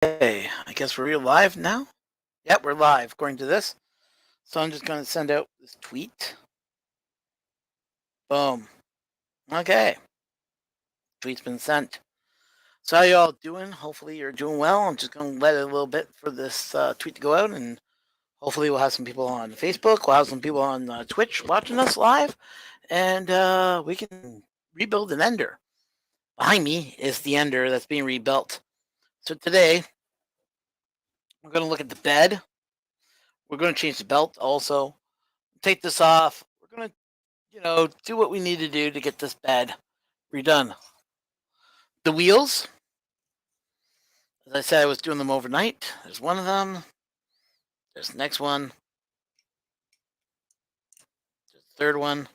Okay, I guess we're live now. Yep, we're live according to this. So I'm just going to send out this tweet. Boom. Okay, tweet's been sent. So how y'all doing? Hopefully you're doing well. I'm just going to let it a little bit for this tweet to go out, and hopefully we'll have some people on Facebook. We'll have some people on Twitch watching us live, and we can rebuild an ender. Behind me is the ender that's being rebuilt. So today we're going to look at the bed. We're going to change the belt also. Take this off. We're going to do what we need to do to get this bed redone. The wheels, as I said, I was doing them overnight. There's one of them. There's the next one. There's the third one.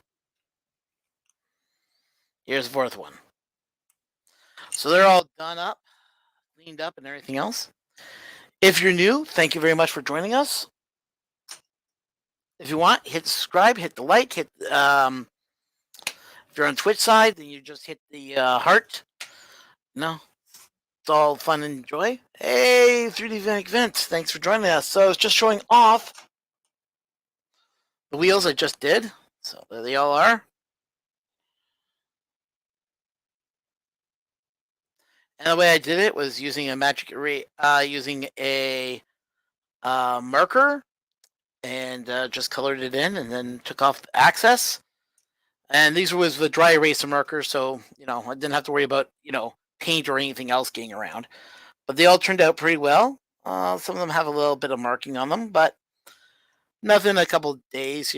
Here's the fourth one. So they're all done up, cleaned up, and everything else. If you're new, thank you very much for joining us. If you want, hit subscribe, hit the like, if you're on Twitch side, then you just hit the heart. No, it's all fun and joy. Hey, 3D Vince, thanks for joining us. So I was just showing off the wheels I just did. So there they all are. And the way I did it was using a magic erase, using a marker, and just colored it in, and then took off the access. And these was the dry eraser marker, so I didn't have to worry about paint or anything else getting around. But they all turned out pretty well. Some of them have a little bit of marking on them, but nothing. A couple of days,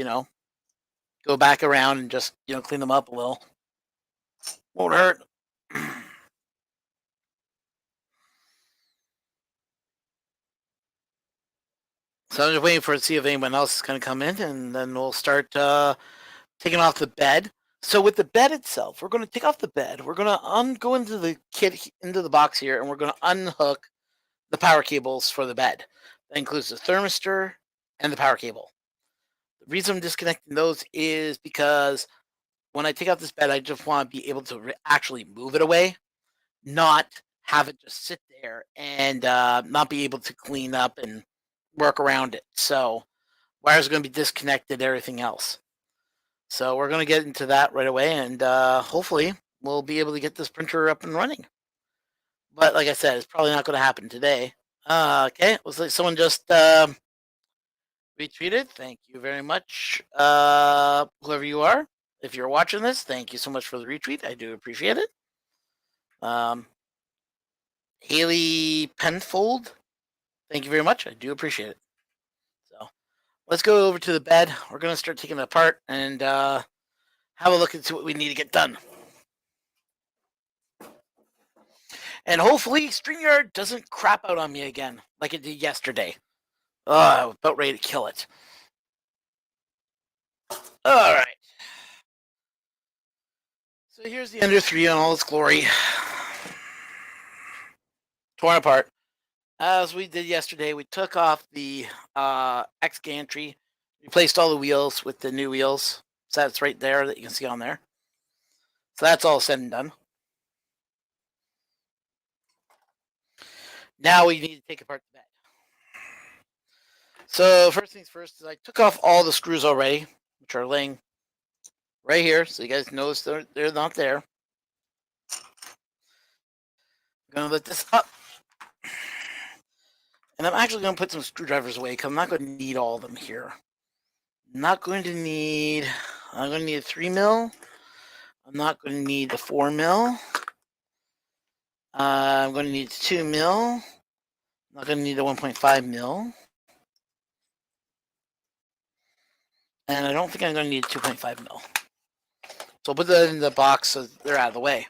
go back around and just clean them up a little. Won't hurt. So I'm just waiting for to see if anyone else is going to come in, and then we'll start taking off the bed. So with the bed itself, we're going to take off the bed. We're going to go into the kit, into the box here, and we're going to unhook the power cables for the bed. That includes the thermistor and the power cable. The reason I'm disconnecting those is because when I take out this bed, I just want to be able to actually move it away, not have it just sit there and not be able to clean up and work around it. So wires are going to be disconnected, everything else. So we're going to get into that right away, and hopefully we'll be able to get this printer up and running. But like I said, it's probably not going to happen today. Okay, looks like someone just retweeted. Thank you very much, whoever you are. If you're watching this, thank you so much for the retweet. I do appreciate it. Haley Penfold, thank you very much. I do appreciate it. So let's go over to the bed. We're going to start taking it apart and have a look and see what we need to get done. And hopefully StreamYard doesn't crap out on me again like it did yesterday. I was about ready to kill it. All right. So here's the Ender 3 on all its glory. Torn apart. As we did yesterday, we took off the X gantry, replaced all the wheels with the new wheels. So that's right there that you can see on there. So that's all said and done. Now we need to take apart the bed. So first things first is I took off all the screws already, which are laying right here. So you guys notice they're not there. I'm going to lift this up. And I'm actually going to put some screwdrivers away because I'm not going to need all of them here. I'm going to need a 3 mil. I'm not going to need the 4 mil. I'm going to need 2 mil. I'm not going to need the 1.5 mil. And I don't think I'm going to need 2.5 mil. So I'll put that in the box so they're out of the way.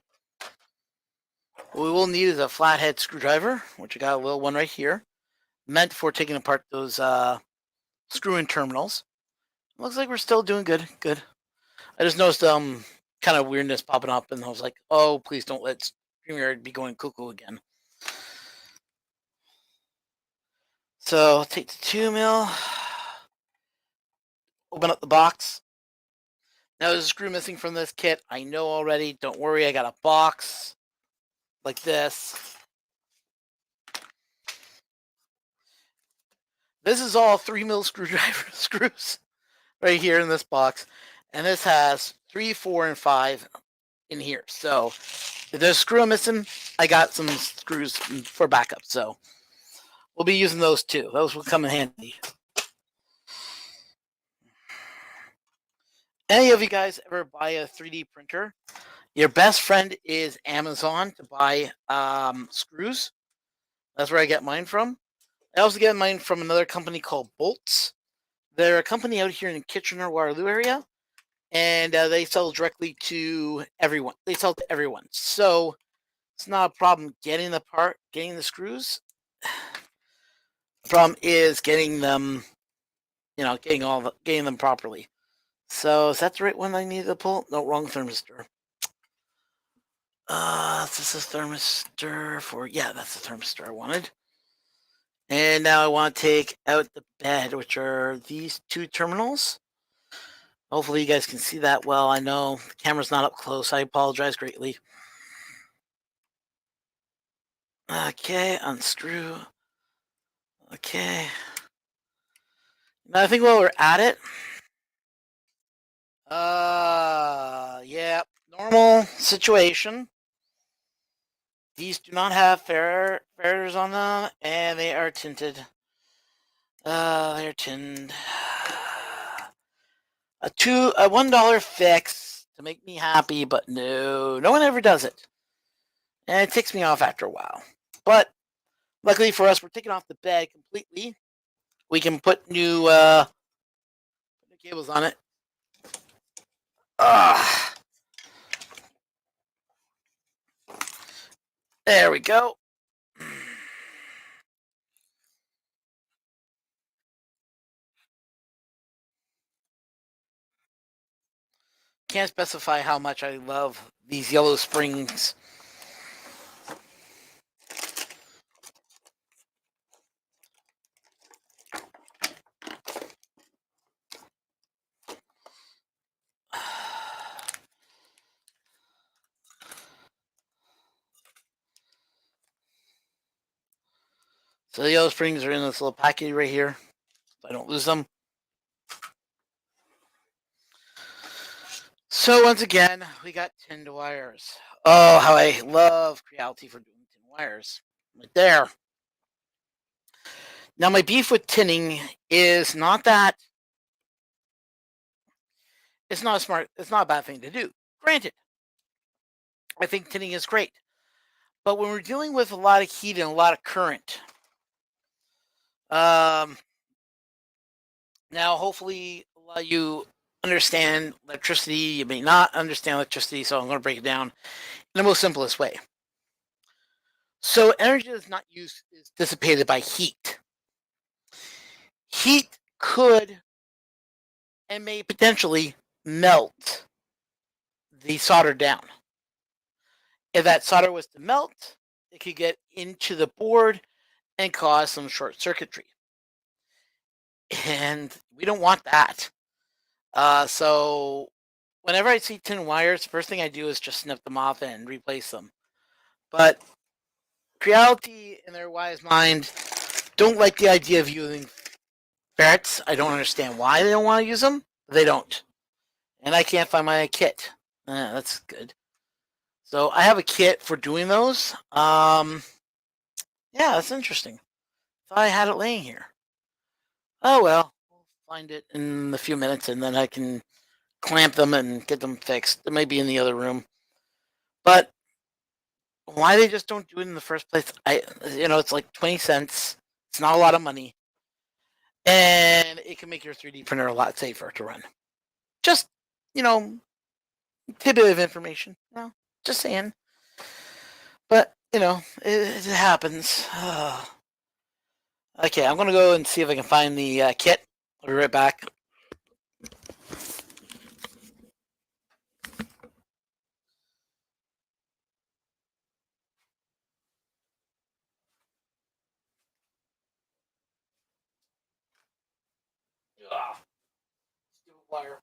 What we will need is a flathead screwdriver, which I got a little one right here, meant for taking apart those screw-in terminals. Looks like we're still doing good. Good. I just noticed kind of weirdness popping up, and I was like, oh, please don't let StreamYard be going cuckoo again. So take the 2 mil, open up the box. Now there's a screw missing from this kit. I know already. Don't worry, I got a box like this. This is all 3mm screwdriver screws right here in this box, and this has 3, 4, and 5 in here. So if there's a screw I'm missing, I got some screws for backup. So we'll be using those too. Those will come in handy. Any of you guys ever buy a 3D printer? Your best friend is Amazon to buy screws. That's where I get mine from. I also get mine from another company called Bolts. They're a company out here in Kitchener, Waterloo area, and they sell directly to everyone. They sell to everyone, so it's not a problem getting the part, getting the screws. The problem is getting them, getting them properly. So is that the right one I need to pull? No, wrong thermistor. This is a thermistor for, yeah, that's the thermistor I wanted. And now I want to take out the bed, which are these 2 terminals. Hopefully you guys can see that well. I know the camera's not up close. I apologize greatly. Okay, unscrew. Okay. Now I think while we're at it, yeah, normal situation. These do not have ferriters on them, and they are tinted. They're tinned. A $1 fix to make me happy, but no one ever does it, and it ticks me off after a while. But luckily for us, we're taking off the bed completely. We can put new cables on it. There we go. Can't specify how much I love these yellow springs. So the yellow springs are in this little packet right here, so I don't lose them. So once again, we got tinned wires. Oh, how I love Creality for doing tin wires. Right there. Now my beef with tinning is not that it's not a bad thing to do. Granted, I think tinning is great. But when we're dealing with a lot of heat and a lot of current, now hopefully a lot of you understand electricity. You may not understand electricity, so I'm going to break it down in the most simplest way. So energy that's not used is dissipated by heat. Heat could and may potentially melt the solder down. If that solder was to melt, it could get into the board and cause some short circuitry. And we don't want that. So whenever I see tin wires, the first thing I do is just snip them off and replace them. But Creality, in their wise mind, don't like the idea of using ferrets. I don't understand why they don't want to use them. They don't. And I can't find my kit. That's good. So I have a kit for doing those. Yeah, that's interesting. Thought I had it laying here. Oh well, we'll find it in a few minutes, and then I can clamp them and get them fixed. It might be in the other room. But why they just don't do it in the first place? It's like 20 cents. It's not a lot of money, and it can make your 3D printer a lot safer to run. Just, you know, tidbit of information. Just saying. But it happens. Okay, I'm gonna go and see if I can find the kit. I'll be right back. Ugh, stupid wire.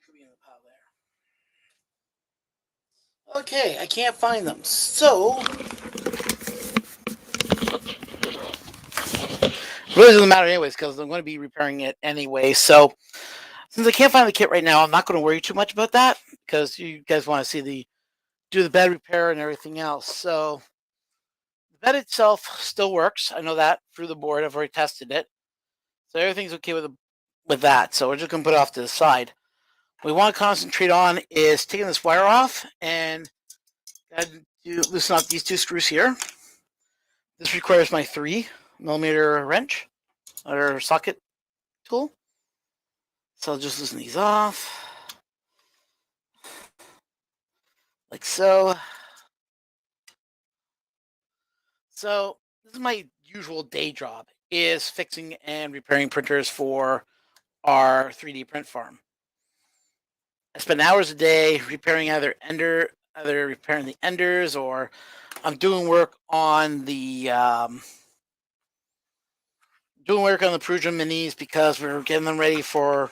could be in the pile there. Okay, I can't find them. So really doesn't matter anyways because I'm going to be repairing it anyway. So since I can't find the kit right now, I'm not going to worry too much about that because you guys want to see do the bed repair and everything else. So the bed itself still works. I know that through the board. I've already tested it, so everything's okay with that. So we're just going to put it off to the side. What we want to concentrate on is taking this wire off and loosen up these two screws here. This requires my 3mm wrench or socket tool. So I'll just loosen these off like so. So this is my usual day job, is fixing and repairing printers for our 3D print farm. I spend hours a day repairing either repairing the enders, or I'm doing work on the Prusa minis because we're getting them ready for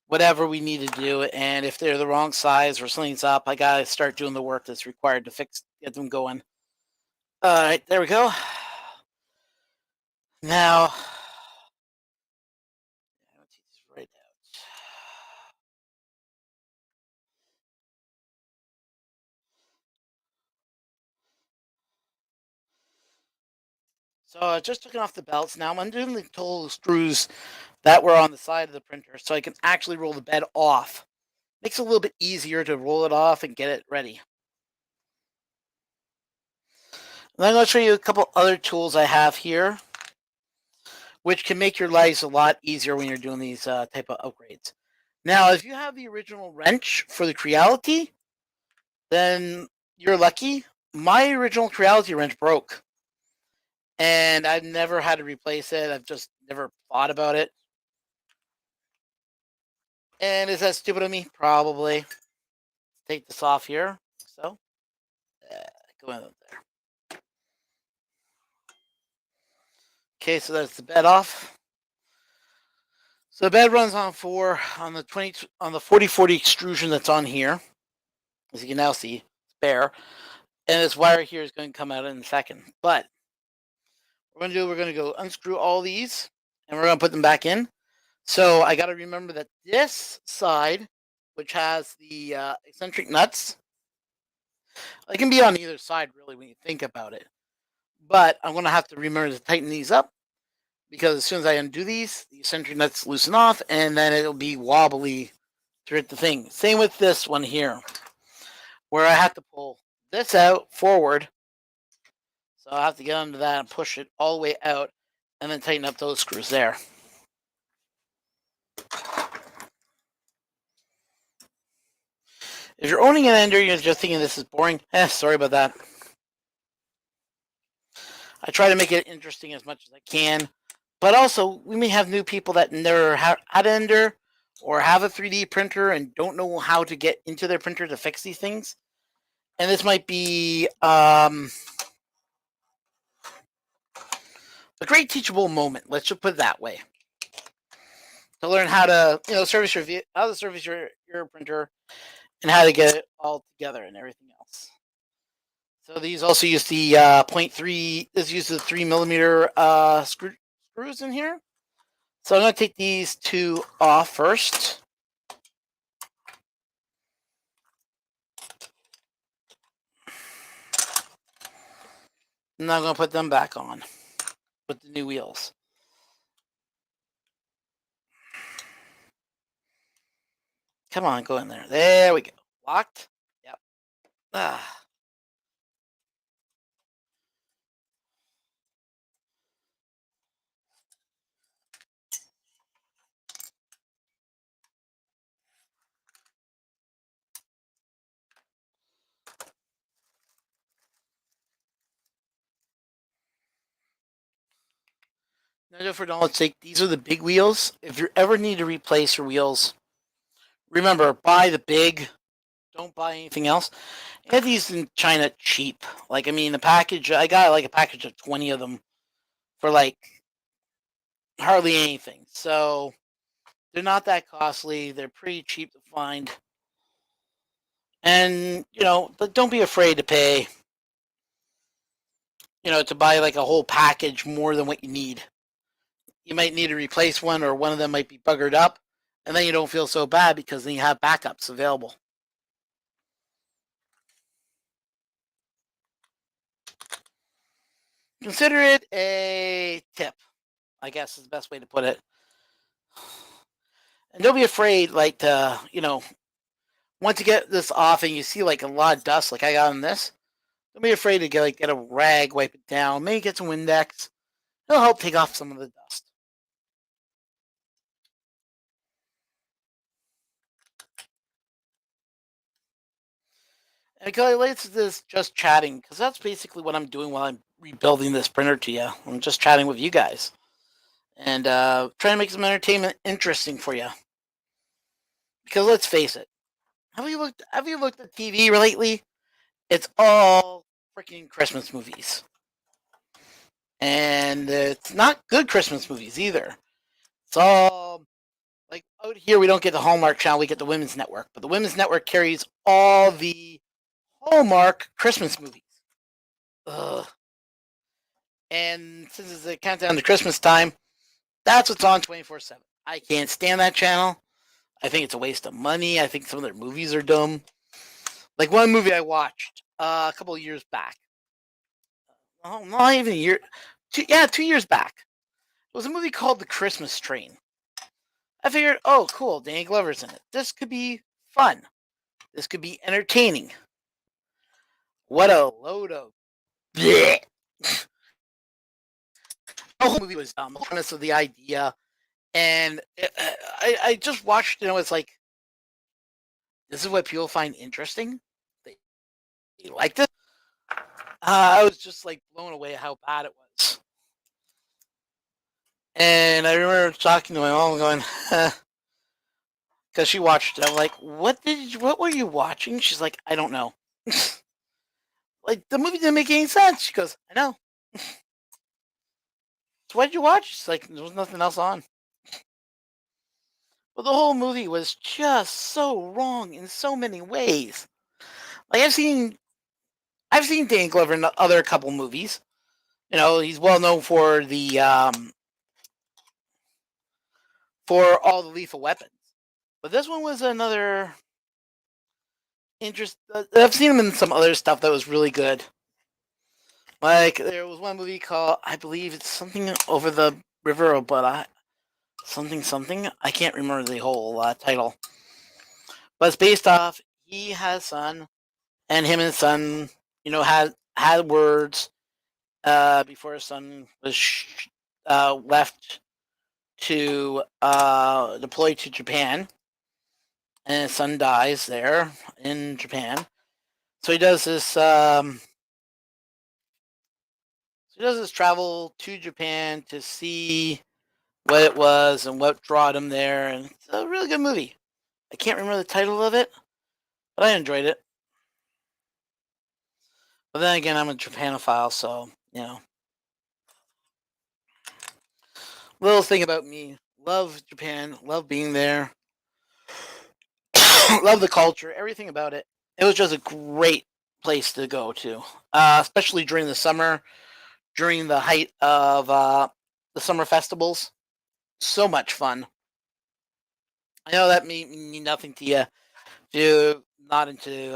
whatever we need to do. And if they're the wrong size or something's up, I gotta start doing the work that's required to get them going. All right, there we go. Now, right out. So I just took off the belts. Now I'm undoing the total screws that were on the side of the printer so I can actually roll the bed off. Makes it a little bit easier to roll it off and get it ready. And I'm going to show you a couple other tools I have here, which can make your lives a lot easier when you're doing these type of upgrades. Now, if you have the original wrench for the Creality, then you're lucky. My original Creality wrench broke, and I've never had to replace it. I've just never thought about it. And is that stupid of me? Probably. Take this off here. So, go in there. Okay, so that's the bed off. So the bed runs on the 4040 extrusion that's on here. As you can now see, it's bare. And this wire here is going to come out in a second. But what we're going to go unscrew all these and we're going to put them back in. So I got to remember that this side, which has the eccentric nuts, it can be on either side really when you think about it. But I'm going to have to remember to tighten these up, because as soon as I undo these, the eccentric nuts loosen off, and then it'll be wobbly to hit the thing. Same with this one here, where I have to pull this out forward. So I have to get under that and push it all the way out, and then tighten up those screws there. If you're owning an ender, you're just thinking this is boring. Sorry about that. I try to make it interesting as much as I can. But also, we may have new people that never had an ender or have a 3D printer and don't know how to get into their printer to fix these things. And this might be a great teachable moment. Let's just put it that way. To learn how to, service your printer and how to get it all together and everything else. So these also use the 0.3. This uses the 3mm screws in here. So I'm going to take these two off first. And I'm going to put them back on with the new wheels. Come on, go in there. There we go. Locked? Yep. Ah. Now, for knowledge sake, these are the big wheels. If you ever need to replace your wheels, remember, buy the big. Don't buy anything else. I had these in China cheap. The package, I got a package of 20 of them for hardly anything. So They're not that costly. They're pretty cheap to find. And, but don't be afraid to pay, to buy like a whole package more than what you need. You might need to replace one, or one of them might be buggered up, and then you don't feel so bad because then you have backups available. Consider it a tip, I guess is the best way to put it. And don't be afraid, like, once you get this off and you see like a lot of dust, like I got on this, don't be afraid to get a rag, wipe it down, maybe get some Windex. It'll help take off some of the dust. And it relates to this just chatting, because that's basically what I'm doing while I'm rebuilding this printer to you. I'm just chatting with you guys and trying to make some entertainment interesting for you. Because let's face it, have you looked at TV lately? It's all freaking Christmas movies, and it's not good Christmas movies either. It's all like out here we don't get the Hallmark Channel, we get the Women's Network, but the Women's Network carries all the Hallmark Christmas movies. Ugh. And since it's a countdown to Christmas time, that's what's on 24/7. I can't stand that channel. I think it's a waste of money. I think some of their movies are dumb. Like one movie I watched a couple of years back. Oh, not even a year. 2 years back. It was a movie called The Christmas Train. I figured, oh, cool, Danny Glover's in it. This could be fun. This could be entertaining. What a load of bleh. The whole movie was dumb. The premise of the idea, and I just watched. It's like this is what people find interesting. They liked it. I was just like blown away at how bad it was. And I remember talking to my mom, going, because she watched it. I'm like, what were you watching? She's like, I don't know. Like the movie didn't make any sense. She goes, I know. So what did you watch? She's like, there was nothing else on. But the whole movie was just so wrong in so many ways. Like I've seen Dan Glover in other couple movies. He's well known for the for all the Lethal Weapons. But this one was another interest. I've seen him in some other stuff that was really good. Like there was one movie called, I believe it's something over the river, but something. I can't remember the whole title. But it's based off he has a son, and him and his son, had words before his son was left to deploy to Japan, and his son dies there in Japan. So he does this. He does this travel to Japan to see what it was and what brought him there, and it's a really good movie. I can't remember the title of it, but I enjoyed it. But then again, I'm a Japanophile, so little thing about me: love Japan, love being there, love the culture, everything about it. It was just a great place to go to, especially during the summer, during the height of the summer festivals. So much fun. I know that mean nothing to you if you're not into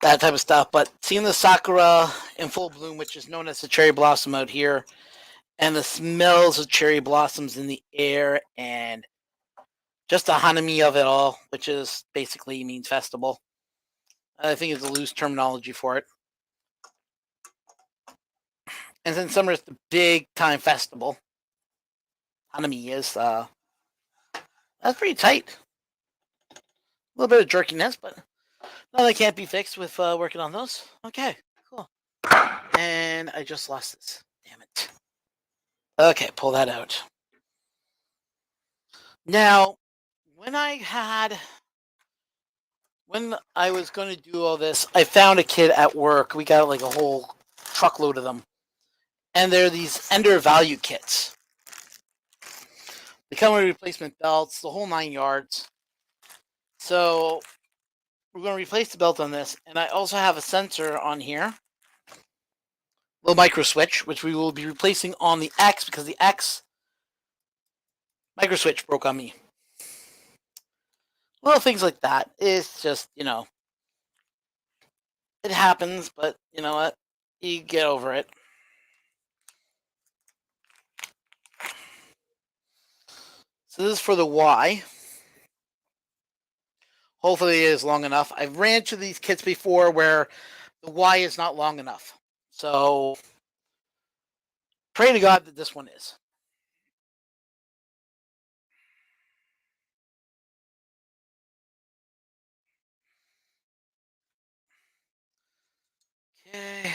that type of stuff, but seeing the sakura in full bloom, which is known as the cherry blossom out here, and the smells of cherry blossoms in the air, and just the hanami of it all, which is basically means festival. I think it's a loose terminology for it. And since summer is the big time festival, hanami is that's pretty tight. A little bit of jerkiness, but no, that can't be fixed with working on those. Okay, cool. And I just lost this. Damn it. Okay, pull that out. Now, when I was going to do all this, I found a kid at work. We got like a whole truckload of them. And they're these Ender value kits. They come with replacement belts, the whole 9 yards. So we're going to replace the belt on this, and I also have a sensor on here, little micro switch, which we will be replacing on the X because the X micro switch broke on me. Little things like that. It's just, it happens, but you know what? You get over it. So this is for the Y. Hopefully it is long enough. I've ran to these kits before where the Y is not long enough. So pray to God that this one is. Okay.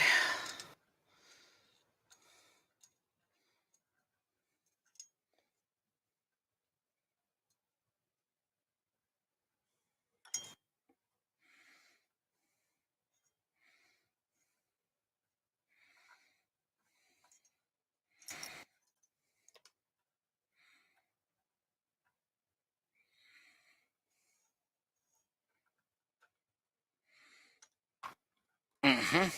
Mm-hmm.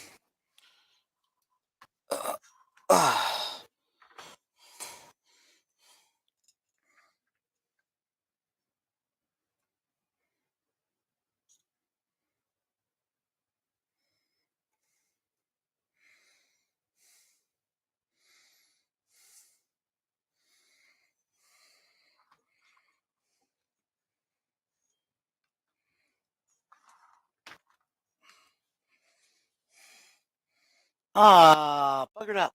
Buggered up.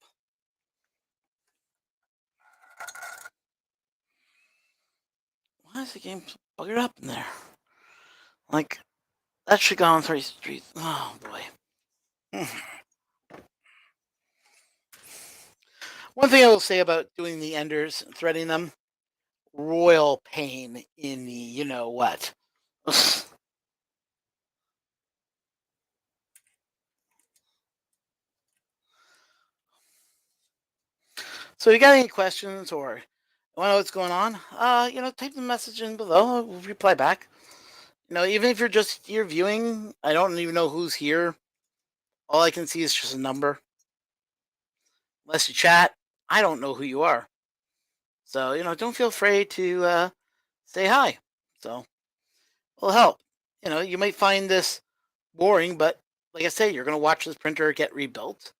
Why is the game buggered up in there? Like, that should go on 30 streets. Oh, boy. One thing I will say about doing the enders, threading them, royal pain in the you know what. So if you got any questions or want to know what's going on, type the message in below. We'll reply back. Even if you're just here viewing, I don't even know who's here. All I can see is just a number. Unless you chat, I don't know who you are. So, don't feel afraid to say hi. So, it'll help. You might find this boring, but like I say, you're going to watch this printer get rebuilt.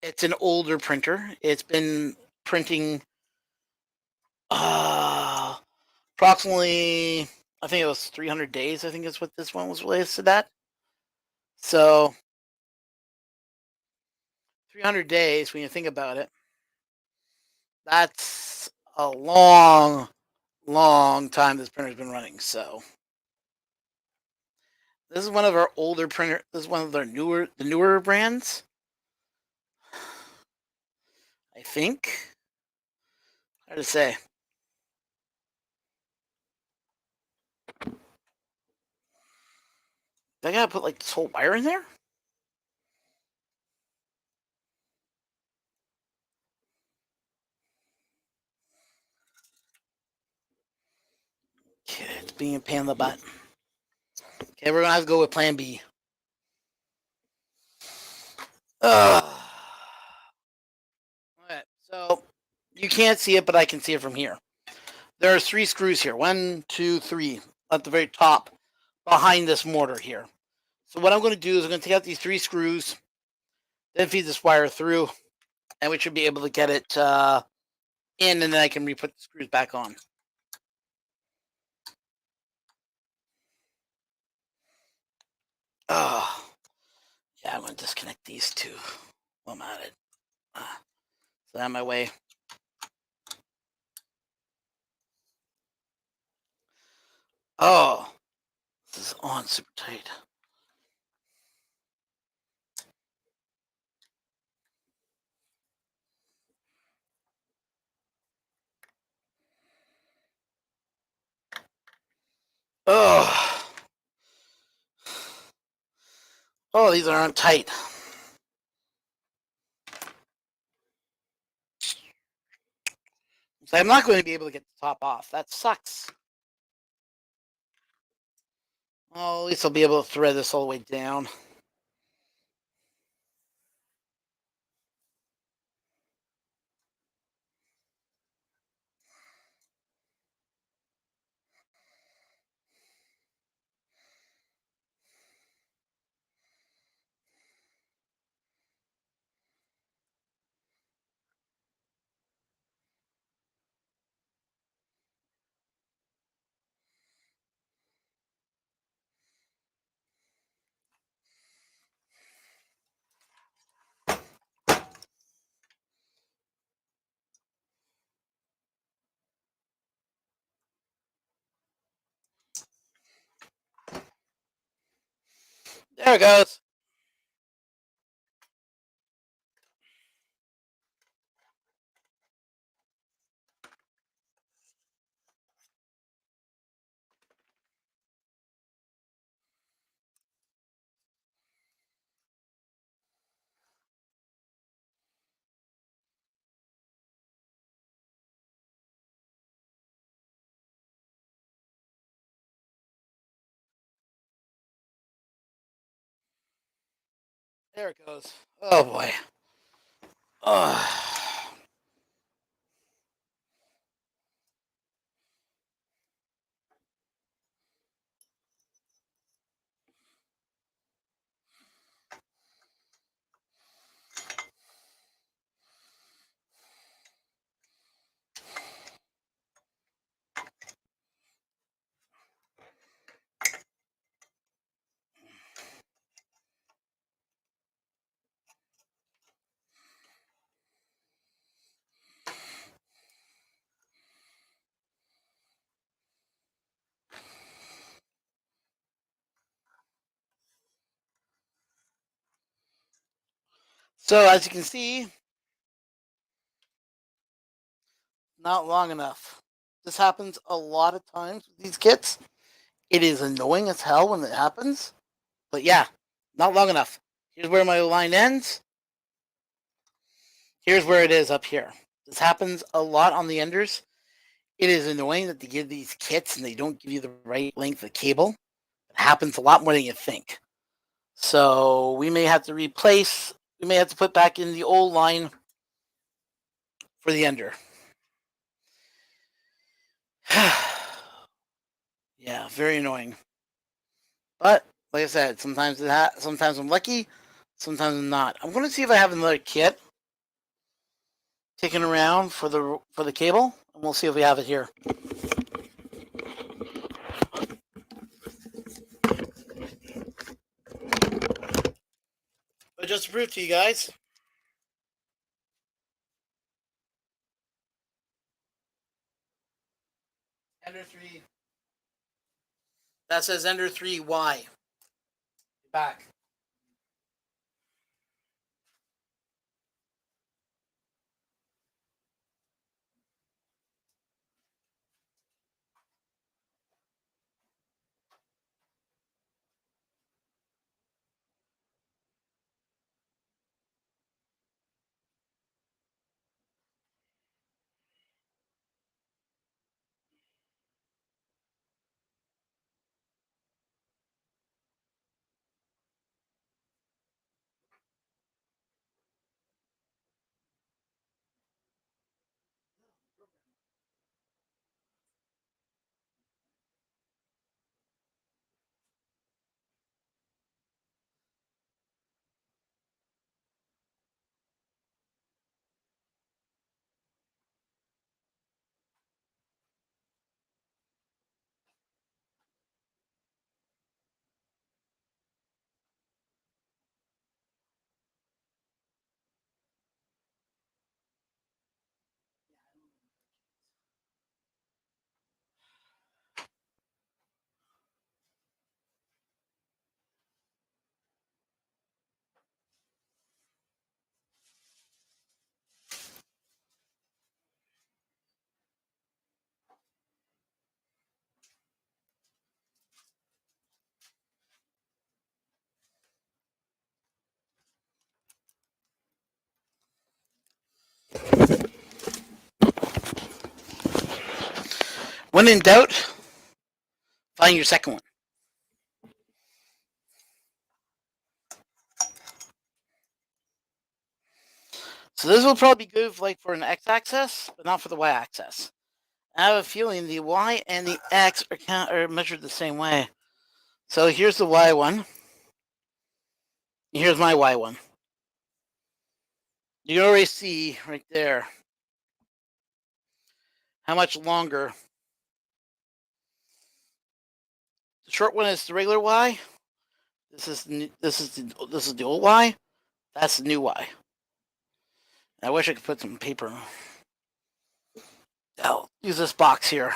It's an older printer. It's been printing approximately, I think it was 300 days, I think is what this one was listed at. So 300 days, when you think about it, that's a long, long time this printer's been running. So this is one of our older printer. This is one of the newer brands, I think. Hard to say. I gotta put like this whole wire in there. Okay, it's being a pain in the butt. Okay, we're gonna have to go with Plan B. Ugh. Okay, so you can't see it, but I can see it from here. There are 3 screws here. 1, 2, 3 at the very top behind this mortar here. So what I'm going to do is I'm going to take out these 3 screws, then feed this wire through, and we should be able to get it in, and then I can re-put the screws back on. Oh, yeah, I'm going to disconnect these 2 while I'm at it. So out of my way. Oh, this is on super tight. Oh, these aren't tight. So I'm not going to be able to get the top off. That sucks. Oh, at least I'll be able to thread this all the way down. There it goes. There it goes. Oh boy. Oh. So as you can see, not long enough. This happens a lot of times with these kits. It is annoying as hell when it happens. But yeah, not long enough. Here's where my line ends. Here's where it is up here. This happens a lot on the enders. It is annoying that they give these kits and they don't give you the right length of cable. It happens a lot more than you think. So we may have to replace, we may have to put back in the old line for the ender. Yeah, very annoying. But like I said, sometimes I'm lucky, sometimes I'm not. I'm going to see if I have another kit kicking around for the cable, and we'll see if we have it here. But just to prove to you guys, Ender 3. That says Ender 3Y. Back. When in doubt, find your second one. So this will probably be good for an x-axis, but not for the y-axis. I have a feeling the y and the x are measured the same way. So here's the y one. Here's my y one. You can already see right there how much longer. The short one is the regular y. This is the old y. That's the new y. I wish I could put some paper. I'll use this box here.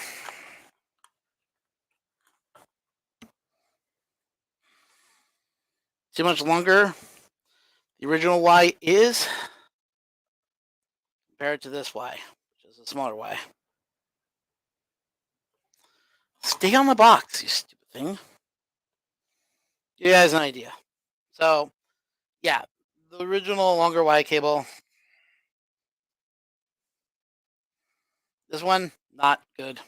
See how much longer the original y is compared to this y, which is a smaller y. Stay on the box, you stupid thing. You guys an idea. So, yeah, the original longer y cable. This one, not good.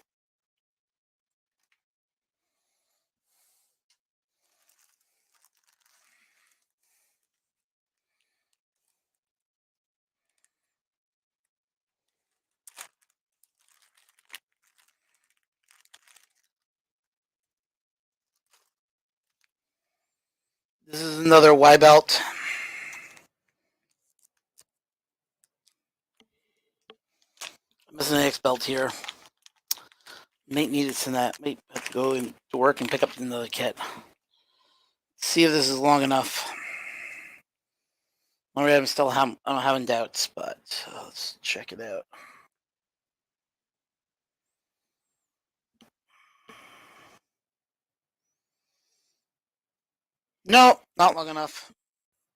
This is another Y belt. I'm missing an X belt here. Might need it in that. Might have to go to work and pick up another kit. See if this is long enough. Alright, I'm having doubts, but let's check it out. No, not long enough.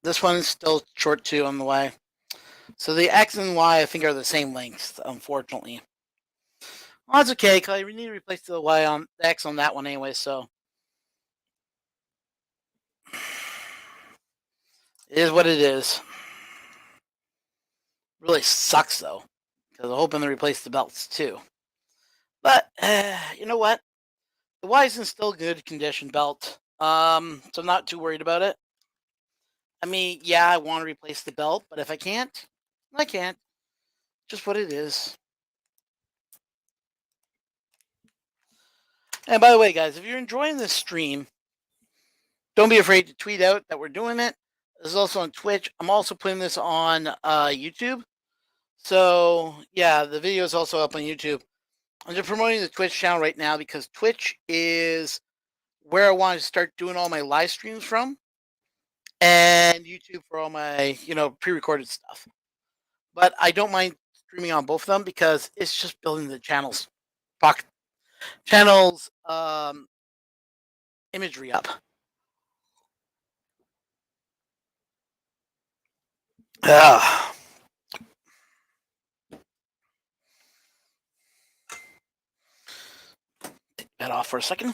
This one's still short too on the Y. So the X and Y I think are the same length, unfortunately. Well, that's okay, because I need to replace the Y on the X on that one anyway, so it is what it is. Really sucks though, because I'm hoping to replace the belts too. But you know what? The Y is in still good condition belt. So I'm not too worried about it. I mean, yeah, I want to replace the belt, but if I can't, I can't. Just what it is. And by the way, guys, if you're enjoying this stream, don't be afraid to tweet out that we're doing it. This is also on Twitch. I'm also putting this on YouTube. So, yeah, the video is also up on YouTube. I'm just promoting the Twitch channel right now because Twitch is where I want to start doing all my live streams from, and YouTube for all my, pre-recorded stuff. But I don't mind streaming on both of them because it's just building the channels imagery up. Take that off for a second.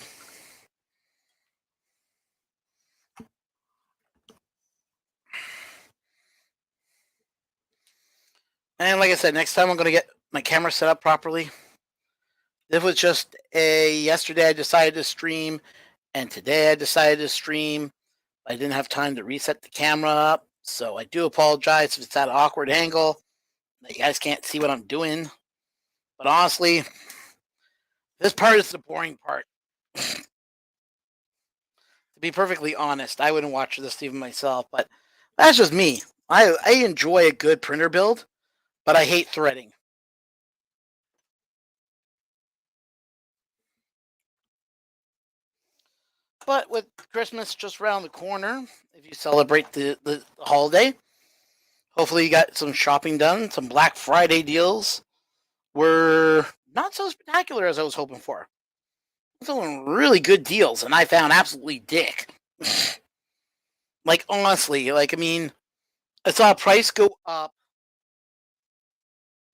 And like I said, next time I'm going to get my camera set up properly. This was just yesterday I decided to stream, and today I decided to stream. I didn't have time to reset the camera up, so I do apologize if it's at an awkward angle. You guys can't see what I'm doing. But honestly, this part is the boring part. To be perfectly honest, I wouldn't watch this even myself, but that's just me. I enjoy a good printer build, but I hate threading. But with Christmas just around the corner, if you celebrate the holiday, hopefully you got some shopping done. Some Black Friday deals were not so spectacular as I was hoping for. Some really good deals, and I found absolutely dick. Like, honestly, I mean, I saw a price go up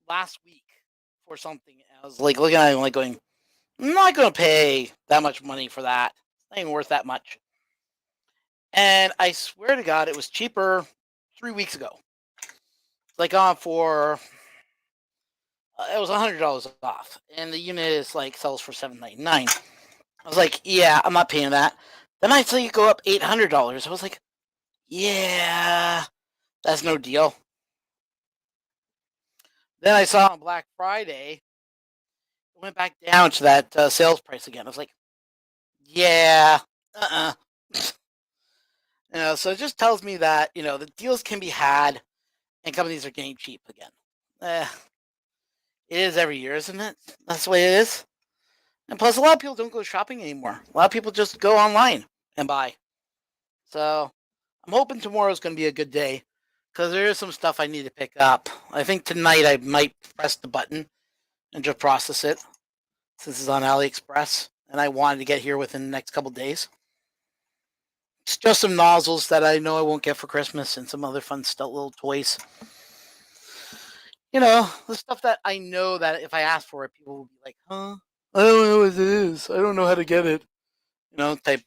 last week for something. I was looking at it going, I'm not going to pay that much money for that. It ain't worth that much. And I swear to God, it was cheaper 3 weeks ago. On for It was $100 off, and the unit is like sells for $799. I was like, yeah, I'm not paying that. Then I saw you go up $800. I was like, yeah, that's no deal. Then I saw on Black Friday, it went back down to that sales price again. I was like, yeah, uh-uh. So it just tells me that the deals can be had, and companies are getting cheap again. Eh, it is every year, isn't it? That's the way it is. And plus, a lot of people don't go shopping anymore. A lot of people just go online and buy. So I'm hoping tomorrow's going to be a good day because there is some stuff I need to pick up. I think tonight I might press the button and just process it since it's on AliExpress, and I wanted to get here within the next couple days. It's just some nozzles that I know I won't get for Christmas and some other fun stuff, little toys. The stuff that I know that if I ask for it, people will be like, huh? I don't know what it is. I don't know how to get it. Type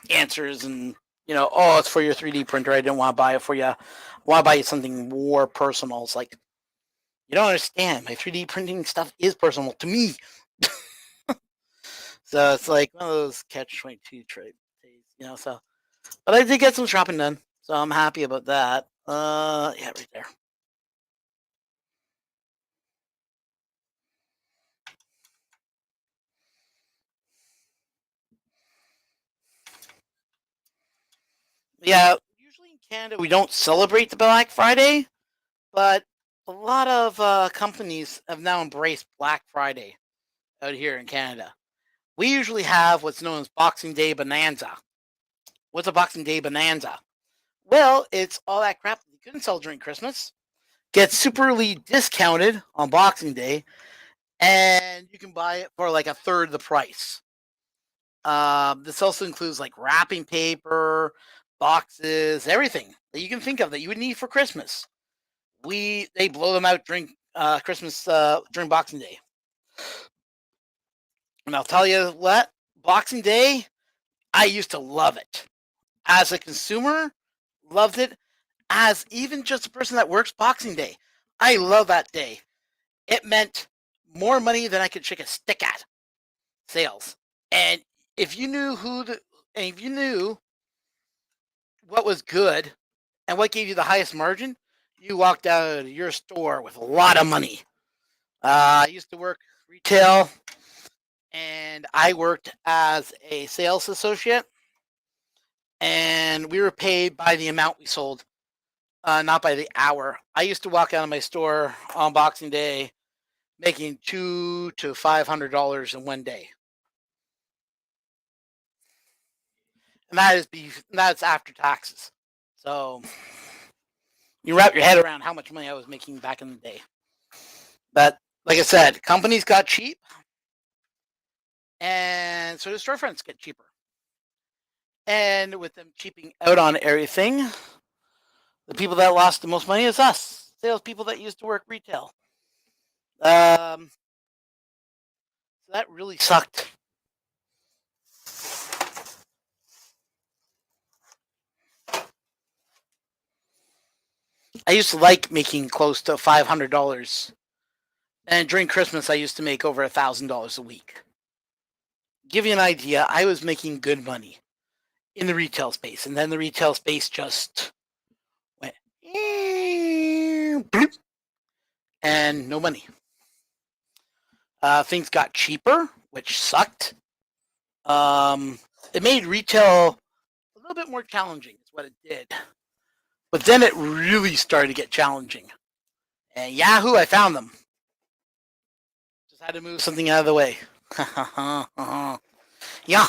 answers and, oh, it's for your 3D printer. I didn't want to buy it for you. I want to buy you something more personal. It's like, you don't understand. My 3D printing stuff is personal to me. So it's like one of those catch-22 trades, so. But I did get some shopping done, so I'm happy about that. Yeah, right there. Yeah, usually in Canada we don't celebrate the Black Friday, but a lot of companies have now embraced Black Friday out here in Canada. We usually have what's known as Boxing Day Bonanza. What's a Boxing Day Bonanza? Well, it's all that crap that you couldn't sell during Christmas, gets superly discounted on Boxing Day, and you can buy it for like a third of the price. This also includes like wrapping paper, boxes, everything that you can think of that you would need for Christmas. They blow them out during Christmas during Boxing Day. And I'll tell you what, Boxing Day, I used to love it. As a consumer, loved it. As even just a person that works Boxing Day, I love that day. It meant more money than I could shake a stick at sales. And if you knew if you knew what was good and what gave you the highest margin, you walked out of your store with a lot of money. I used to work retail, and I worked as a sales associate, and we were paid by the amount we sold, not by the hour. I used to walk out of my store on Boxing Day making $200 to $500 in one day, and that's after taxes. So you wrap your head around how much money I was making back in the day. But like I said, companies got cheap, and so the storefronts get cheaper. And with them cheaping out on everything, the people that lost the most money is us, salespeople that used to work retail. So that really sucked. I used to like making close to $500, and during Christmas, I used to make over $1,000 a week. Give you an idea, I was making good money in the retail space, and then the retail space just went bloop, and no money. Things got cheaper, which sucked. It made retail a little bit more challenging, is what it did. But then it really started to get challenging. And Yahoo, I found them. Just had to move something out of the way. Yeah.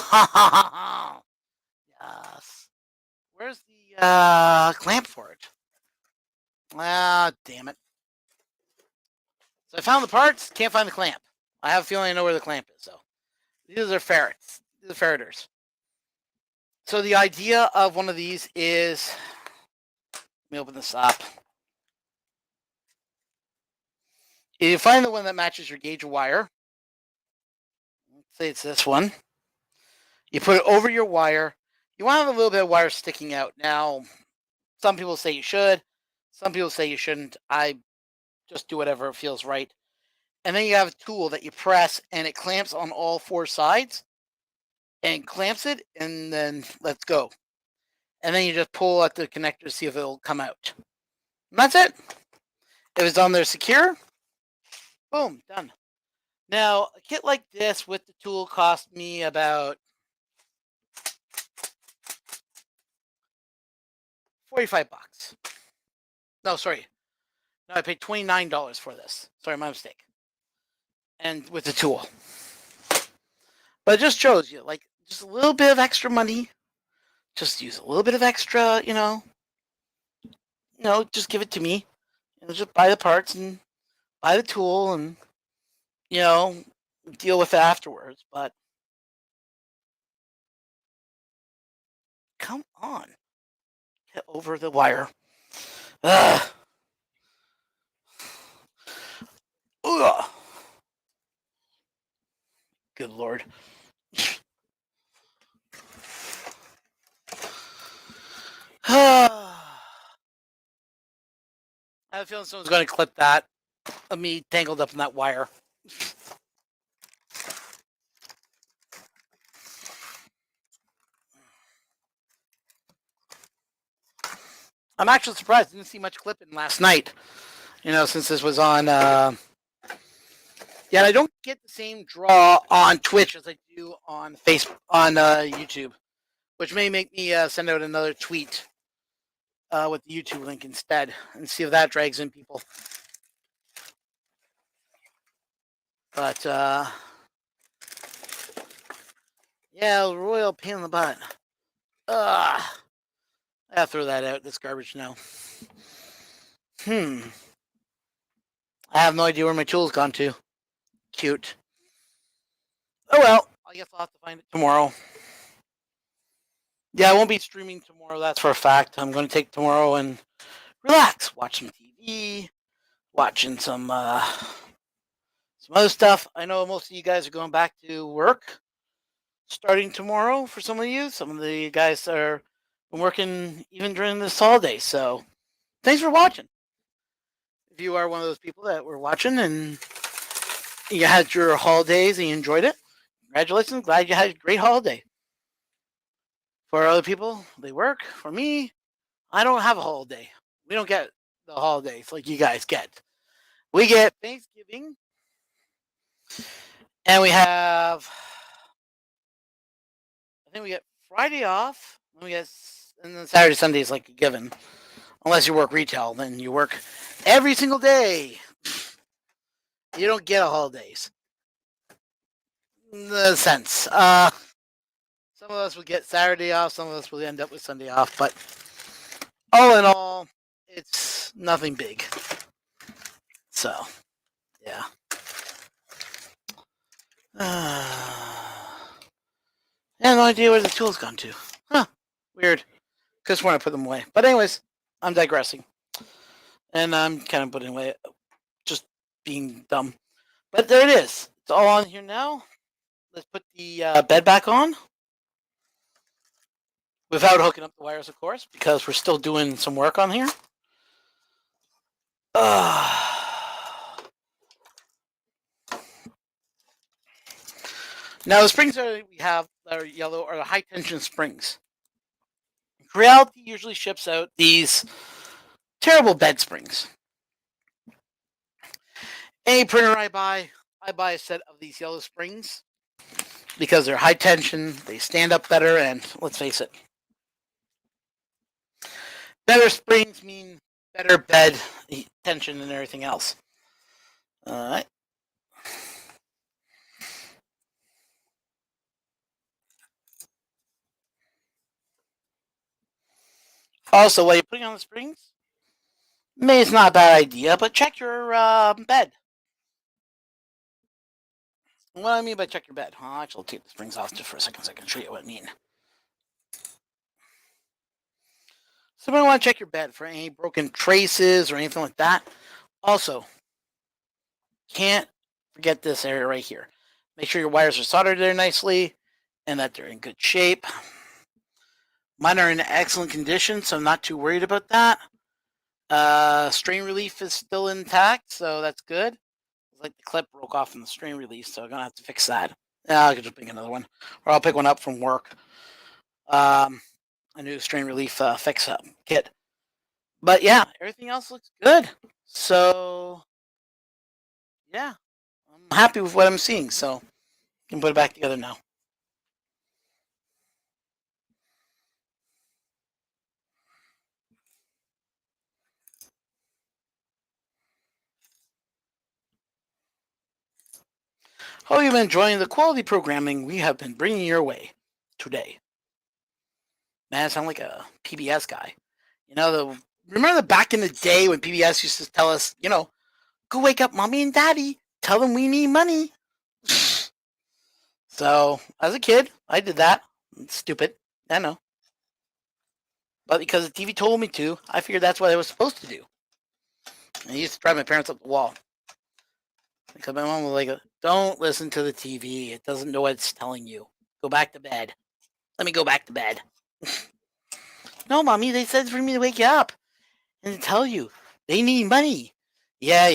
Yes. Where's the clamp for it? Ah, damn it. So I found the parts, can't find the clamp. I have a feeling I know where the clamp is, though. These are ferrets. These are ferreters. So the idea of one of these is, let me open this up. You find the one that matches your gauge wire. Let's say it's this one. You put it over your wire. You want to have a little bit of wire sticking out. Now, some people say you should. Some people say you shouldn't. I just do whatever feels right. and then you have a tool that you press, and it clamps on all 4 sides, and clamps it, and then let's go. And then you just pull at the connector to see if it'll come out. And that's it. If it's on there secure, boom, done. Now, a kit like this with the tool cost me about $45. No, sorry. No, I paid $29 for this. Sorry, my mistake. And with the tool. But it just shows you, like, just a little bit of extra money. Just use a little bit of extra, just give it to me. Just buy the parts and buy the tool and, deal with it afterwards. But come on. Get over the wire. Ugh. Ugh. Good Lord. I have a feeling someone's going to clip that of me tangled up in that wire. I'm actually surprised. I didn't see much clipping last night, since this was on. Yeah, I don't get the same draw on Twitch as I do on YouTube, which may make me send out another tweet with the YouTube link instead and see if that drags in people. But yeah, royal pain in the butt. I gotta throw that out. This garbage now. I have no idea where my tool's gone to. Cute. Oh well, I guess I'll have to find it tomorrow. Yeah, I won't be streaming tomorrow, that's for a fact. I'm going to take tomorrow and relax, watch some TV, watching some other stuff. I know most of you guys are going back to work starting tomorrow for some of you. Some of the guys are working even during this holiday. So thanks for watching. If you are one of those people that were watching and you had your holidays and you enjoyed it, congratulations. Glad you had a great holiday. For other people, they work. For me, I don't have a holiday. We don't get the holidays like you guys get. We get Thanksgiving, and we have, I think we get Friday off, and then Saturday, Sunday is like a given. Unless you work retail, then you work every single day. You don't get holidays. In the sense. Some of us will get Saturday off, some of us will end up with Sunday off, but all in all, it's nothing big. So, yeah. I have no idea where the tool's gone to. Huh. Weird. Because when I put them away. But anyways, I'm digressing. And I'm kind of putting away, just being dumb. But there it is. It's all on here now. Let's put the bed back on. Without hooking up the wires, of course, because we're still doing some work on here. Now, the springs that we have that are yellow are the high tension springs. Creality usually ships out these terrible bed springs. Any printer I buy a set of these yellow springs because they're high tension, they stand up better, and let's face it, better springs mean better bed tension and everything else. All right. Also, while you're putting on the springs, maybe it's not a bad idea, but check your bed. What do I mean by check your bed? Actually, I'll take the springs off just for a second so I can show you what I mean. So you want to check your bed for any broken traces or anything like that. Also, can't forget this area right here. Make sure your wires are soldered there nicely and that they're in good shape. Mine are in excellent condition, so I'm not too worried about that. Strain relief is still intact, so that's good. As like the clip broke off in the stream release, so I'm gonna have to fix that. Yeah, I could just pick another one, or I'll pick one up from work. A new strain relief fix up kit. But yeah, everything else looks good. So yeah, I'm happy with what I'm seeing. So I can put it back together now. Hope you've been enjoying the quality programming we have been bringing your way today. Man, I sound like a PBS guy. You know, remember back in the day when PBS used to tell us, go wake up mommy and daddy, tell them we need money. So, as a kid, I did that. It's stupid, I know. But because the TV told me to, I figured that's what I was supposed to do. And I used to drive my parents up the wall. Because my mom was like, don't listen to the TV. It doesn't know what it's telling you. Go back to bed. Let me go back to bed. No, mommy, they said for me to wake you up and to tell you they need money. Yeah.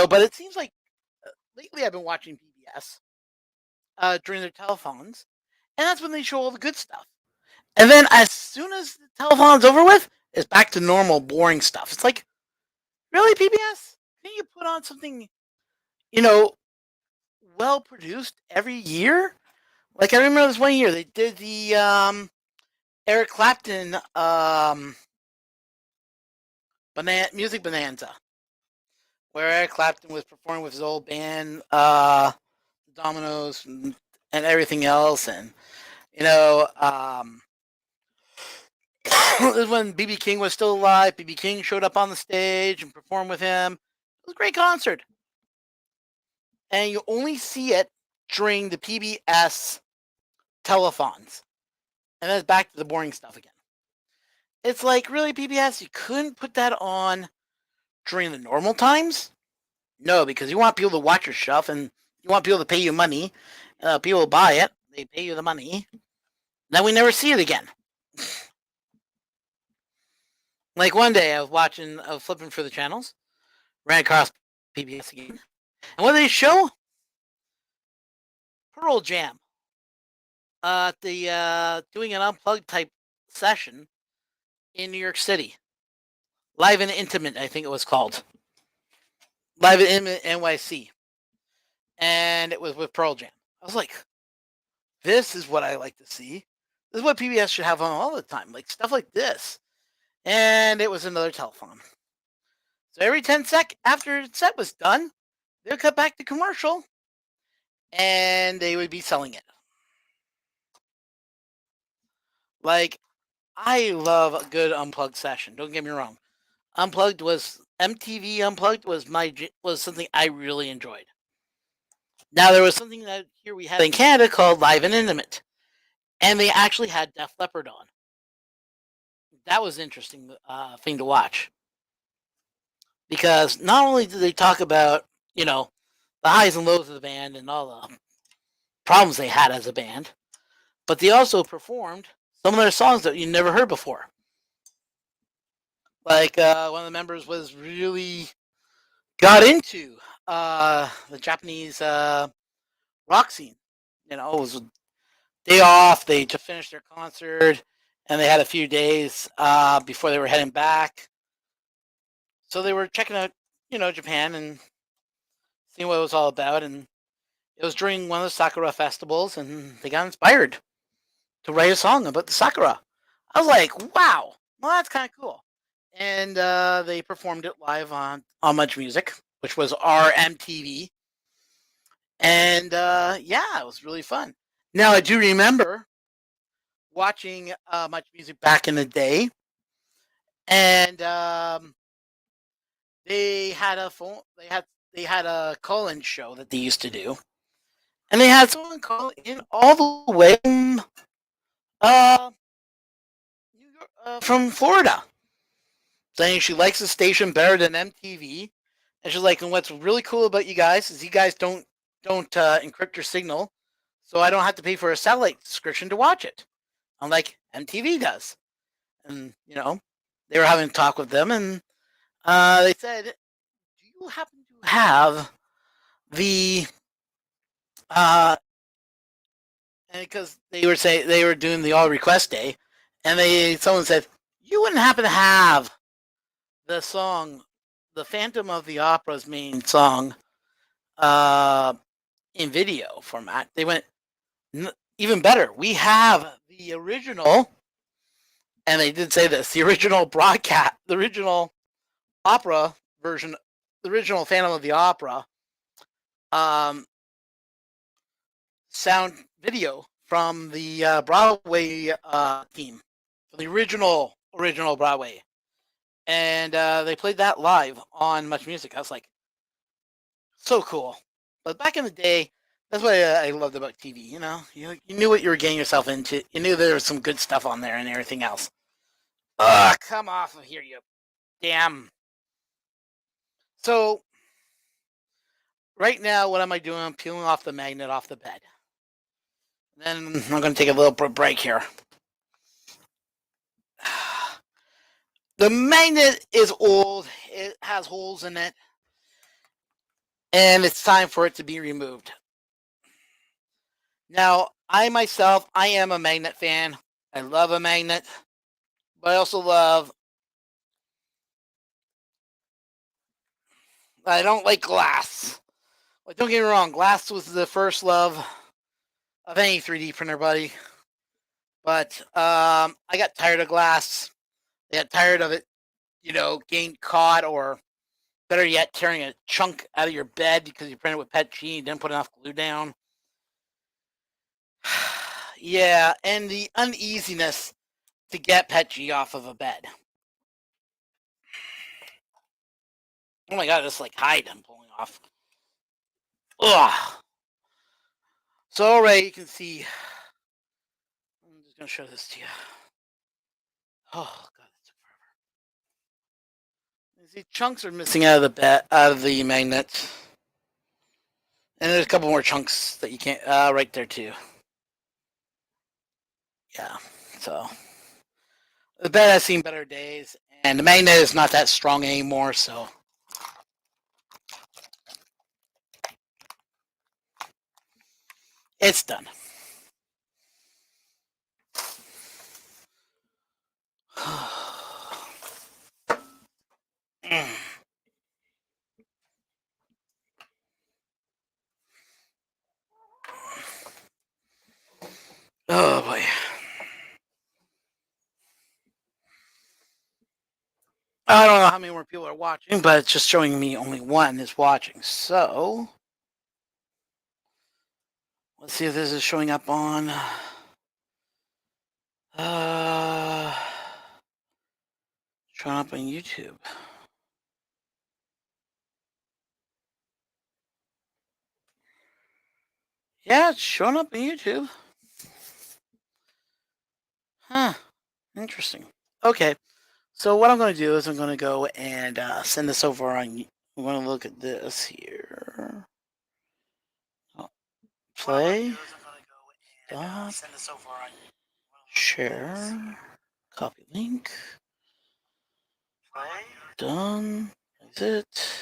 But it seems like lately I've been watching PBS during their telephones, and that's when they show all the good stuff. And then as soon as the telephone's over with, it's back to normal, boring stuff. It's like, really, PBS? Can you put on something, you know, well produced every year? Like I remember this one year they did the Eric Clapton music bonanza, where Eric Clapton was performing with his old band, Dominoes, and everything else, and this is when BB King was still alive. BB King showed up on the stage and performed with him. It was a great concert, and you only see it during the PBS telethons, and then it's back to the boring stuff again. It's like, really, PBS, you couldn't put that on during the normal times? No, because you want people to watch your stuff, and you want people to pay you money. People buy it, they pay you the money. Then we never see it again. Like one day, I was flipping through the channels, ran across PBS again, and what did they show? Pearl Jam. Doing an unplugged type session in New York City. Live and Intimate, I think it was called. Live and Intimate NYC. And it was with Pearl Jam. I was like, this is what I like to see. This is what PBS should have on all the time, like stuff like this. And it was another telephone. So every 10 after the set was done, they would cut back to commercial, and they would be selling it. Like, I love a good unplugged session. Don't get me wrong. MTV Unplugged was something I really enjoyed. Now there was something that here we had in Canada called Live and Intimate, and they actually had Def Leppard on. That was an interesting thing to watch, because not only did they talk about the highs and lows of the band and all the problems they had as a band, but they also performed some of their songs that you never heard before. Like one of the members was really got into the Japanese rock scene. It was a day off. They just finished their concert, and they had a few days before they were heading back. So they were checking out, Japan and seeing what it was all about. And it was during one of the Sakura festivals, and they got inspired to write a song about the Sakura. I was like, wow, well, that's kind of cool. And they performed it live on Much Music, which was our MTV. And yeah, it was really fun. Now, I do remember watching Much Music back in the day, and they had a call-in show that they used to do, and they had someone call in all the way from New York, from Florida, saying she likes the station better than MTV, and she's like, and what's really cool about you guys is you guys don't encrypt your signal, so I don't have to pay for a satellite subscription to watch it, unlike MTV does. And they were having a talk with them, and they said you happen to have the uh, because they were doing the all request day, and someone said you wouldn't happen to have the song, the Phantom of the Opera's main song, uh, in video format. They went even better. We have the original, and they did say this: the original broadcast, the original opera version, the original Phantom of the Opera, um, sound video from the Broadway team, the original Broadway, and they played that live on Much Music. I was like, so cool. But back in the day, that's what I loved about TV. You knew what you were getting yourself into. You knew there was some good stuff on there and everything else. Ugh, come off of here, you damn. So right now, what am I doing? I'm peeling off the magnet off the bed. Then I'm going to take a little break here. The magnet is old. It has holes in it. And it's time for it to be removed. Now, I am a magnet fan. I love a magnet. But I also I don't like glass. Like, don't get me wrong, glass was the first love of any 3D printer, buddy. But I got tired of glass. I got tired of it, getting caught, or better yet, tearing a chunk out of your bed because you printed with PETG and didn't put enough glue down. Yeah, and the uneasiness to get PETG off of a bed. Oh my god, this like hide I'm pulling off. Ugh. So already you can see. I'm just gonna show this to you. Oh god, it took forever. You see, chunks are missing out of the magnet, and there's a couple more chunks that you can't right there too. Yeah, so the bed has seen better days, and the magnet is not that strong anymore. So it's done. Oh boy. I don't know how many more people are watching, but it's just showing me only one is watching. So let's see if this is showing up on showing up on YouTube. Yeah, it's showing up on YouTube. Huh. Interesting. Okay. So what I'm going to do is I'm going to go and send this over on. I'm going to look at this here. Oh, play. Stop. Share. Copy link. Done. Exit.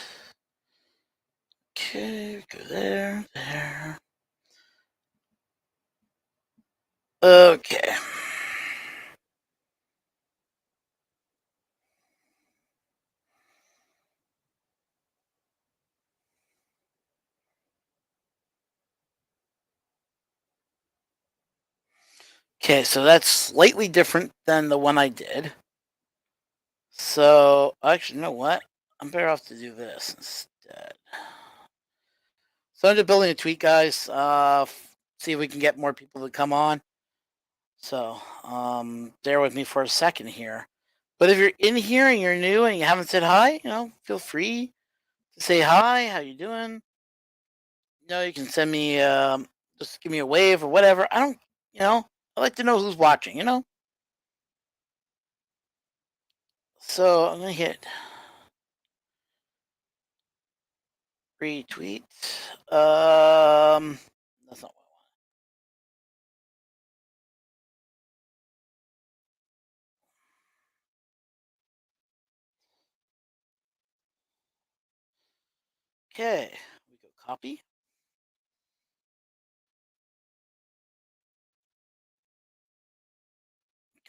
Okay, go there, there. Okay. Okay, so that's slightly different than the one I did. So, actually, you know what? I'm better off to do this instead. So I'm just building a tweet, guys. See if we can get more people to come on. So, bear with me for a second here. But if you're in here and you're new and you haven't said hi, feel free to say hi. How you doing? You can send me, just give me a wave or whatever. I don't, I like to know who's watching. So I'm gonna hit retweet. That's not what I want. Okay, we go copy.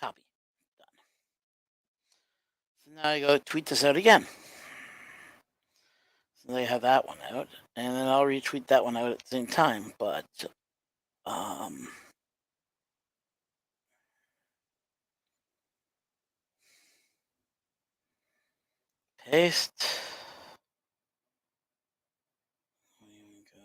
Copy. Done. So now I go tweet this out again. So they have that one out, and then I'll retweet that one out at the same time. But paste. There we go.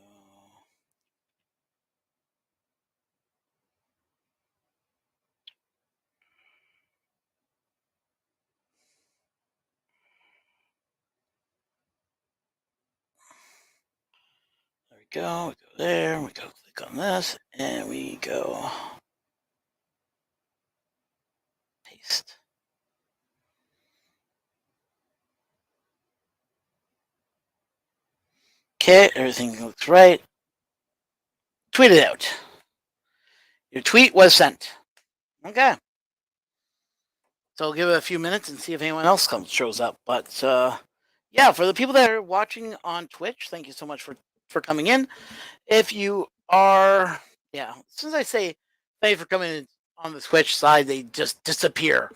There we go. We go there. We go click on this, and we go paste. Okay, everything looks right. Tweet it out. Your tweet was sent. Okay. So I'll give it a few minutes and see if anyone else shows up. But yeah, for the people that are watching on Twitch, thank you so much for coming in. If you are, yeah, as soon as I say thank you for coming in on the Twitch side, they just disappear.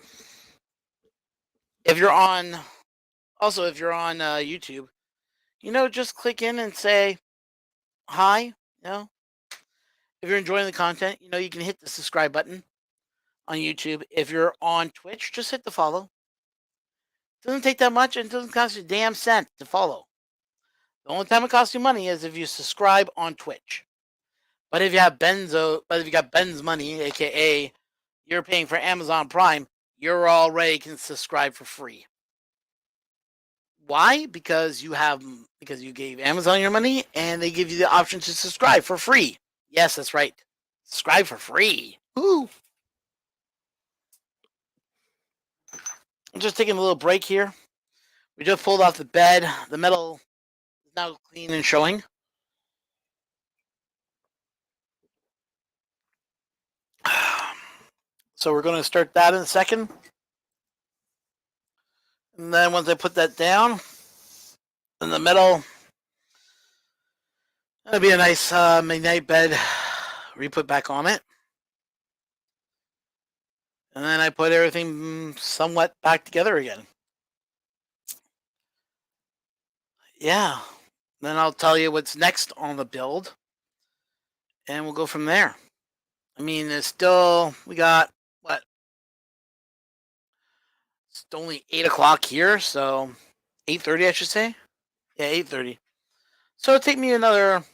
If you're on, also if you're on YouTube, just click in and say hi. If you're enjoying the content, you can hit the subscribe button on YouTube. If you're on Twitch, just hit the follow. It doesn't take that much, and it doesn't cost you a damn cent to follow. The only time it costs you money is if you subscribe on Twitch. But if you got Ben's money, aka you're paying for Amazon Prime, you're already can subscribe for free. Why? Because you gave Amazon your money and they give you the option to subscribe for free. Yes, that's right. Subscribe for free. Woo! I'm just taking a little break here. We just pulled off the bed. The metal is now clean and showing. So we're going to start that in a second. And then once I put that down, in the middle, that'll be a nice midnight bed re-put back on it. And then I put everything somewhat back together again. Yeah. Then I'll tell you what's next on the build. And we'll go from there. I mean, we got, what? It's only 8 o'clock here, so 8:30, I should say. Yeah, 8:30. So it'll take me another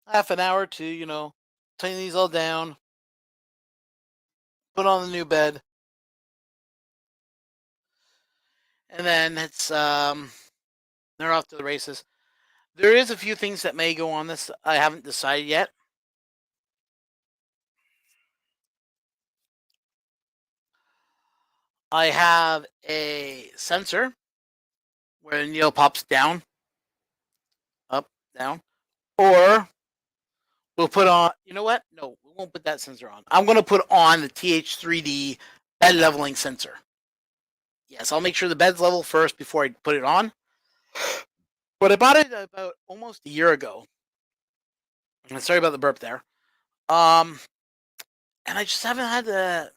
half an hour to, tighten these all down, put on the new bed, and then they're off to the races. There is a few things that may go on this. I haven't decided yet. I have a sensor where the needle pops down, up, down, or we'll put on. You know what? No, we won't put that sensor on. I'm going to put on the TH3D bed leveling sensor. Yes, I'll make sure the bed's level first before I put it on. But I bought it about almost a year ago. And sorry about the burp there. And I just haven't had the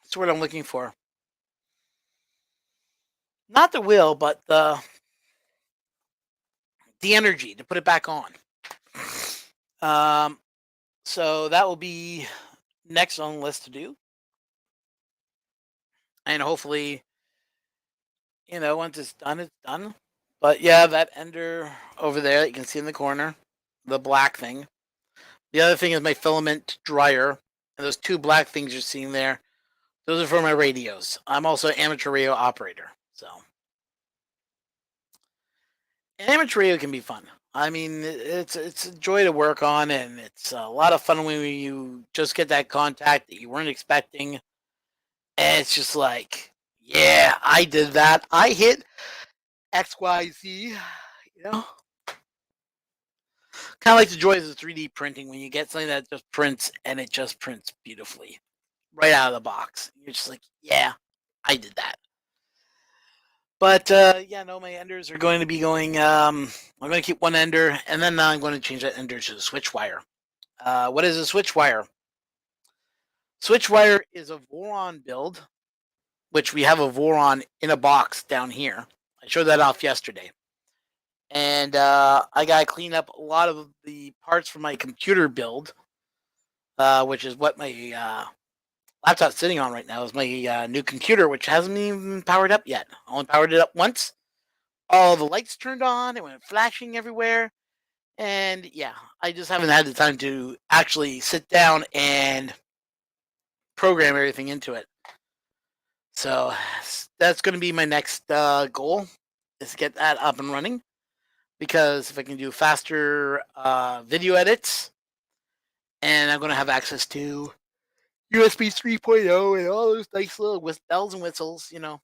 that's what I'm looking for. Not the will, but the energy to put it back on. So that will be next on the list to do. And hopefully, once it's done, it's done. But yeah, that ender over there that you can see in the corner, the black thing. The other thing is my filament dryer. And those two black things you're seeing there, those are for my radios. I'm also an amateur radio operator. So and amateur radio can be fun. I mean, it's a joy to work on, and it's a lot of fun when you just get that contact that you weren't expecting. And it's just like, yeah, I did that. I hit XYZ, you know? Kind of like the joys of 3D printing when you get something that just prints and it just prints beautifully right out of the box. You're just like, yeah, I did that. But yeah, no, my enders are going to be going. I'm going to keep one ender, and then I'm going to change that ender to the switch wire. What is a switch wire? Switch wire is a Voron build, which we have a Voron in a box down here. I showed that off yesterday. And I got to clean up a lot of the parts for my computer build, which is what my laptop's sitting on right now, is my new computer, which hasn't even powered up yet. I only powered it up once. All the lights turned on, it went flashing everywhere. And yeah, I just haven't had the time to actually sit down and program everything into it. So that's going to be my next goal, is to get that up and running. Because if I can do faster video edits, and I'm going to have access to USB 3.0 and all those nice little bells and whistles, you know.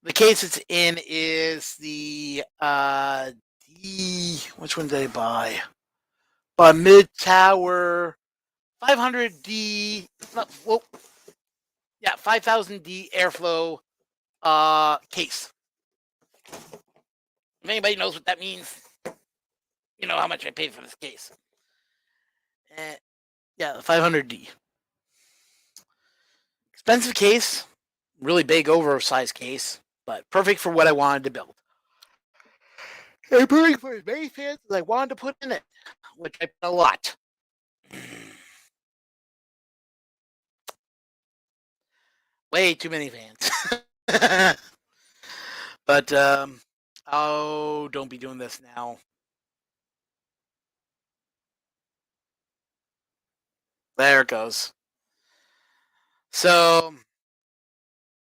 The case it's in is the D. Which one did I buy? Mid Tower 500D. Well, yeah, 5000D airflow case. If anybody knows what that means, you know how much I paid for this case. Yeah, the 500D. Expensive case, really big, oversized case, but perfect for what I wanted to build. And perfect for as many fans as I wanted to put in it, which I put a lot. Way too many fans. But, oh, don't be doing this now. There it goes. So,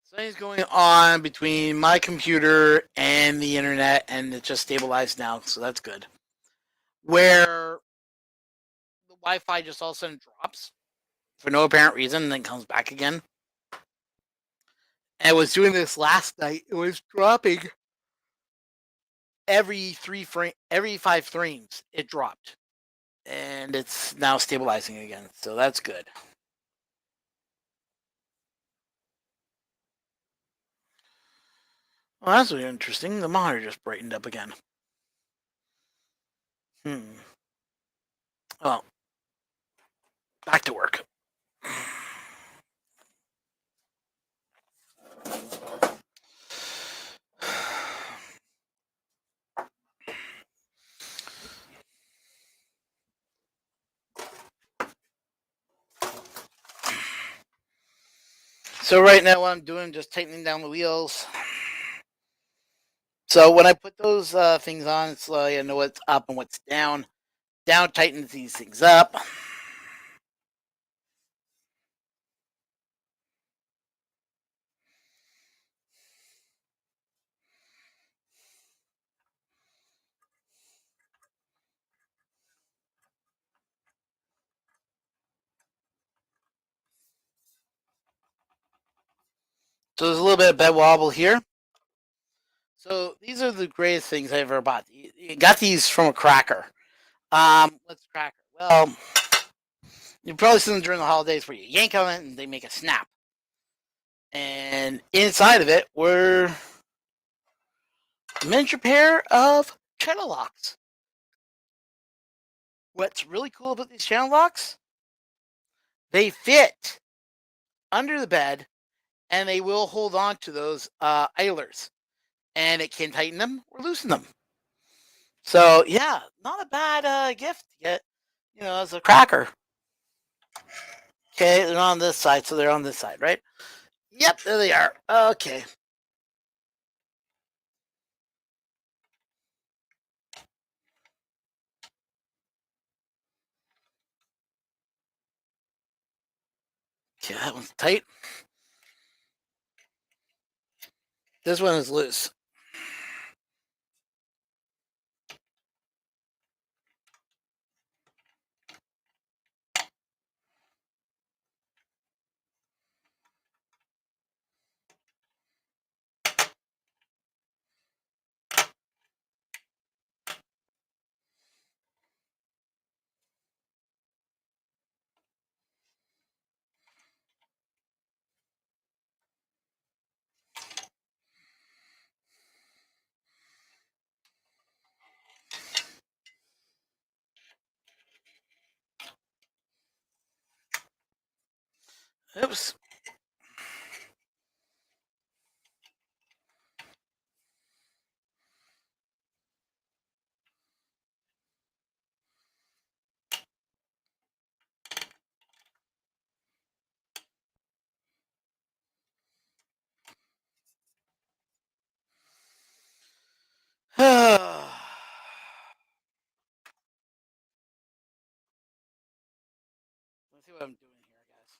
something's going on between my computer and the internet, and it just stabilized now, so that's good. Where the Wi-Fi just all of a sudden drops for no apparent reason, and then comes back again. And I was doing this last night. It was dropping every 5 frames. It dropped, and it's now stabilizing again. So that's good. Well, that's really interesting. The monitor just brightened up again. Well, back to work. So right now what I'm doing, just tightening down the wheels. So when I put those things on, it's like I know what's up and what's down. Down tightens these things up. So there's a little bit of bed wobble here. So these are the greatest things I ever bought. You got these from a cracker. What's a cracker? Well, you probably seen them during the holidays where you yank on it and they make a snap. And inside of it were a miniature pair of channel locks. What's really cool about these channel locks? They fit under the bed, and they will hold on to those idlers, and it can tighten them or loosen them. So yeah, not a bad gift to get, you know, as a cracker. Okay, they're on this side, so they're on this side, right? Yep, there they are. Okay. Okay, that one's tight. This one is loose. Oops. Let's see what I'm doing here, guys.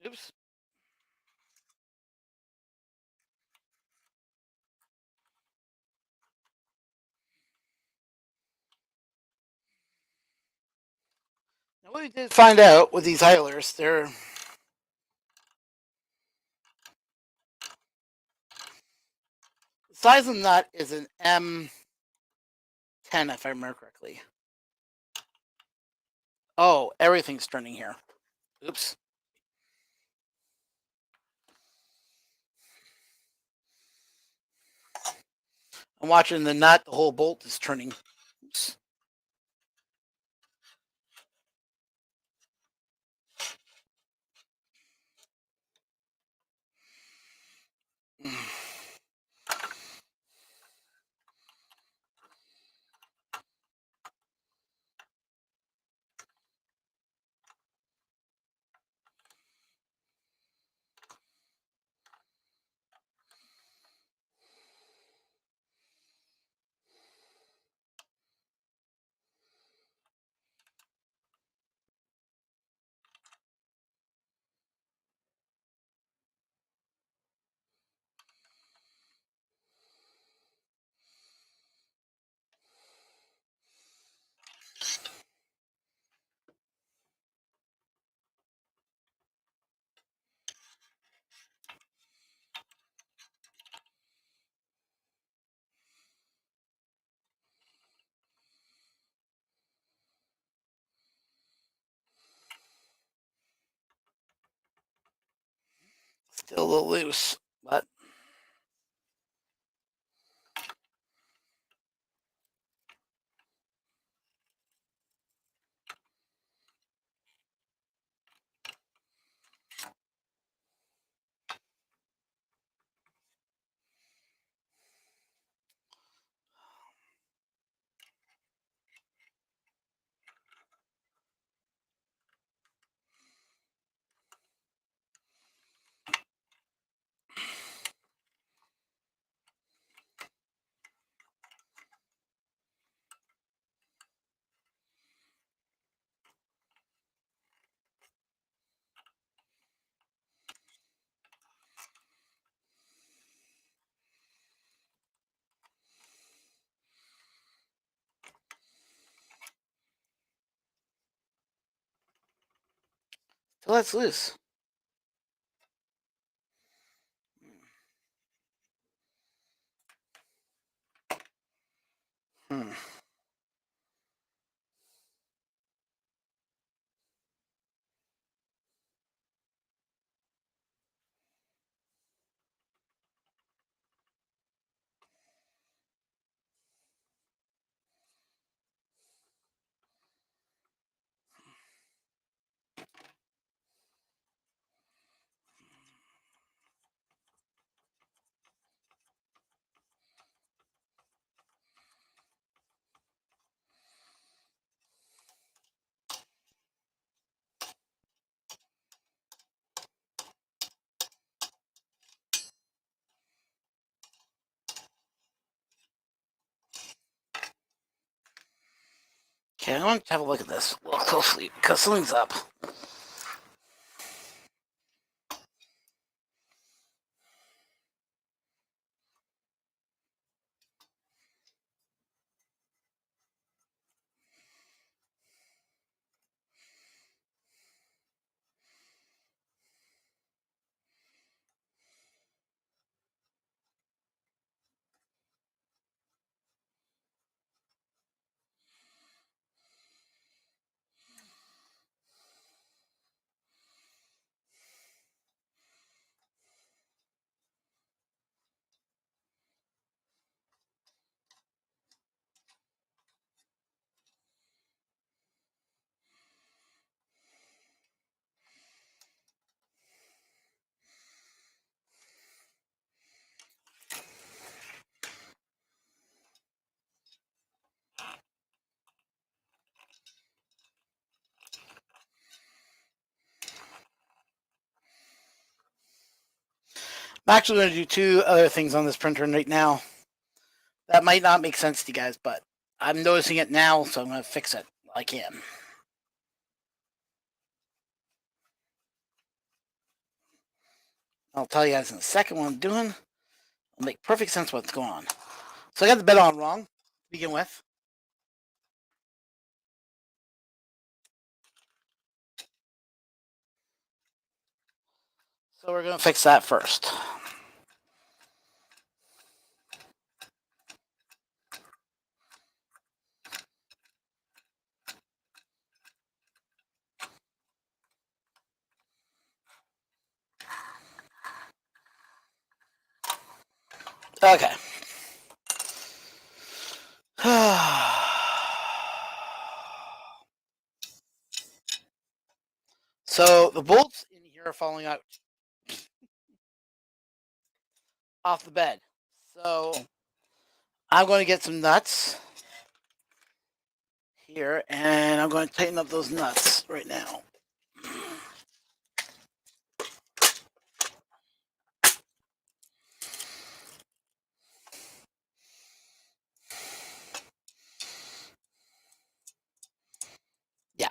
Oops. Now, what we did find out with these idlers, the size of the nut is an M10, if I remember correctly. Oh, everything's turning here. Oops. I'm watching the nut, the whole bolt is turning. Oops. Still a little loose, but still that's loose. Hmm. Okay, I want to have a look at this a little closely because something's up. I'm actually going to do two other things on this printer right now. That might not make sense to you guys, but I'm noticing it now, so I'm going to fix it while I can. I'll tell you guys in a second what I'm doing. It'll make perfect sense what's going on. So I got the bed on wrong to begin with. So we're going to fix that first. Okay. So the bolts in here are falling out off the bed. So I'm going to get some nuts here, and I'm going to tighten up those nuts right now. Yeah.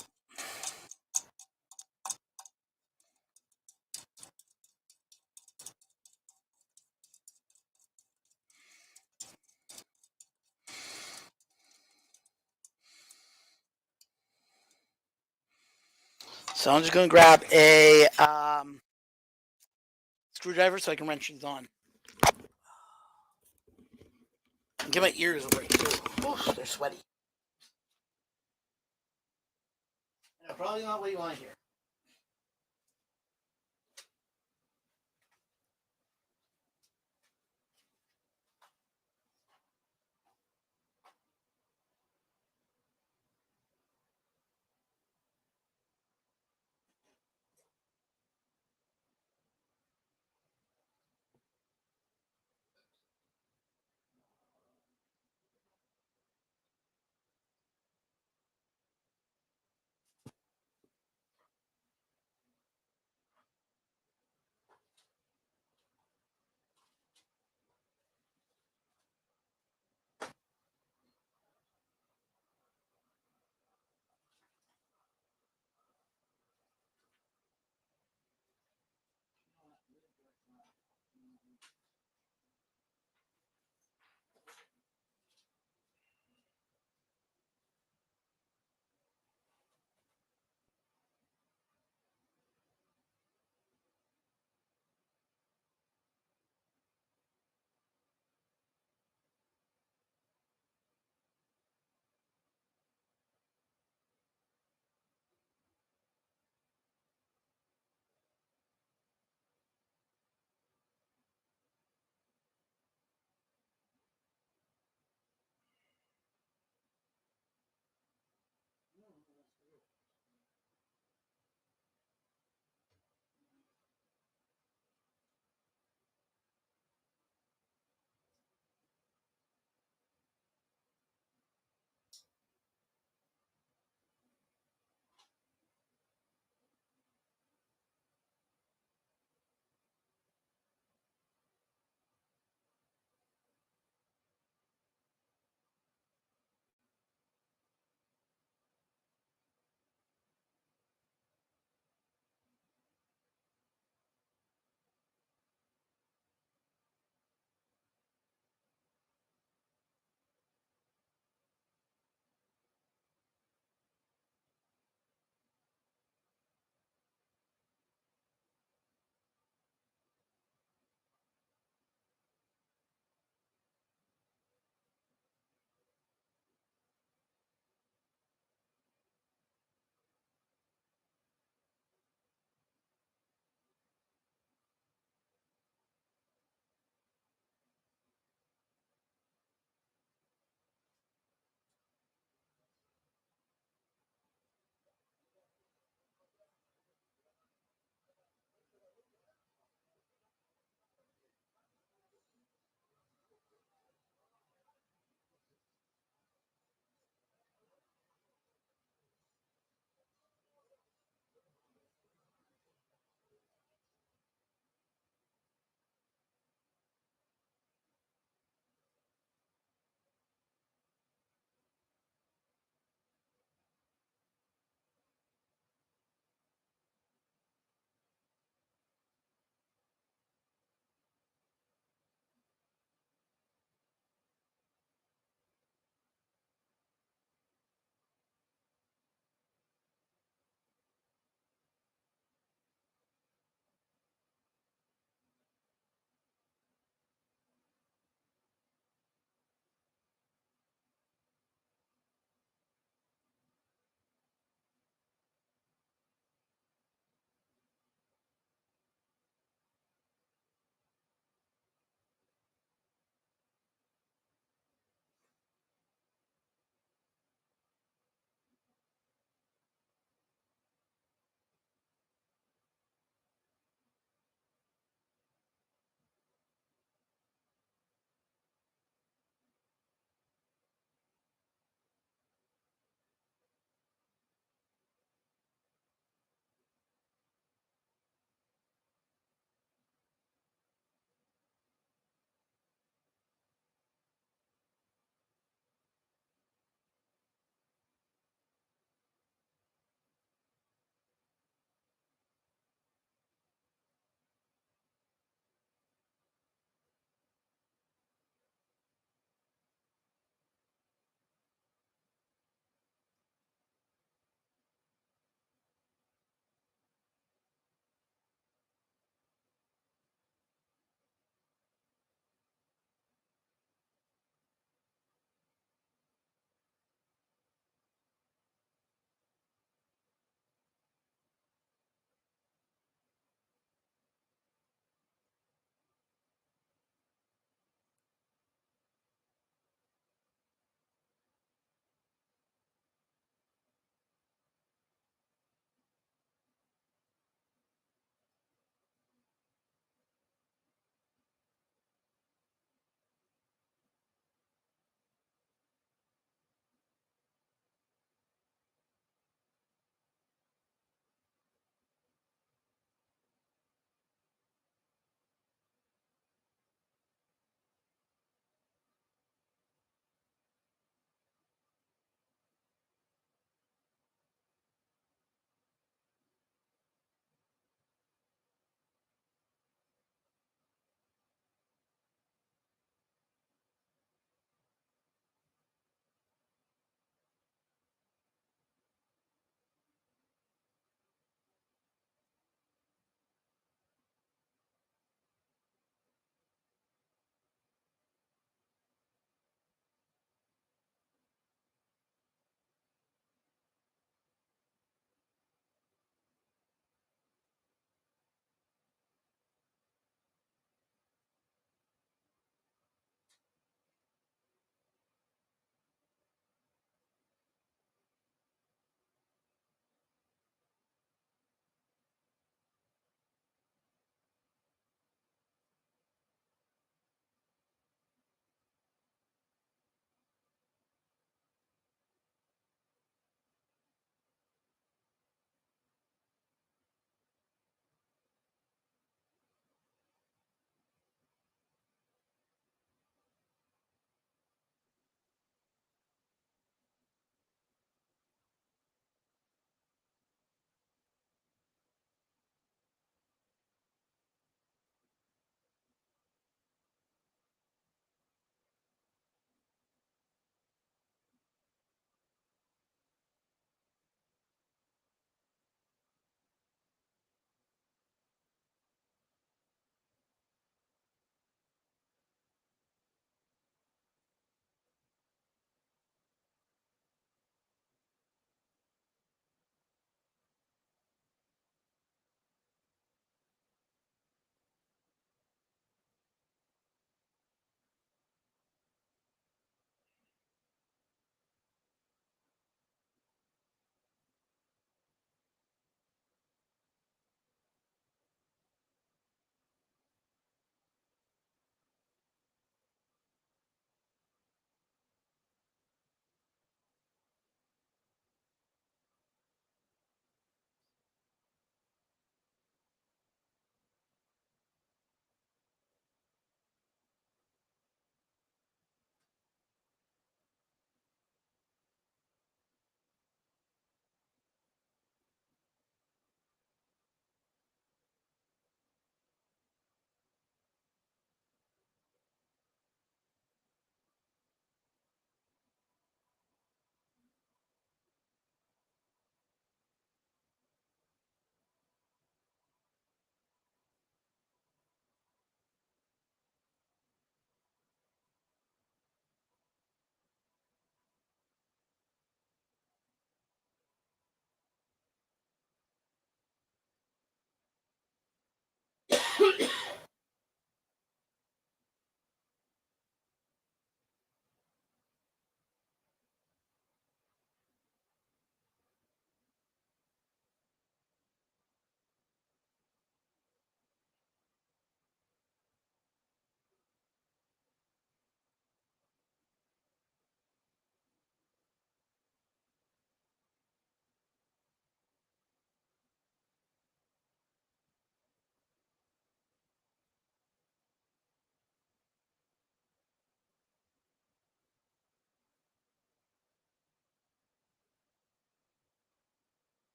So I'm just going to grab a screwdriver so I can wrench these on. And get my ears a break too. Oof, they're sweaty. Probably not what you want to hear.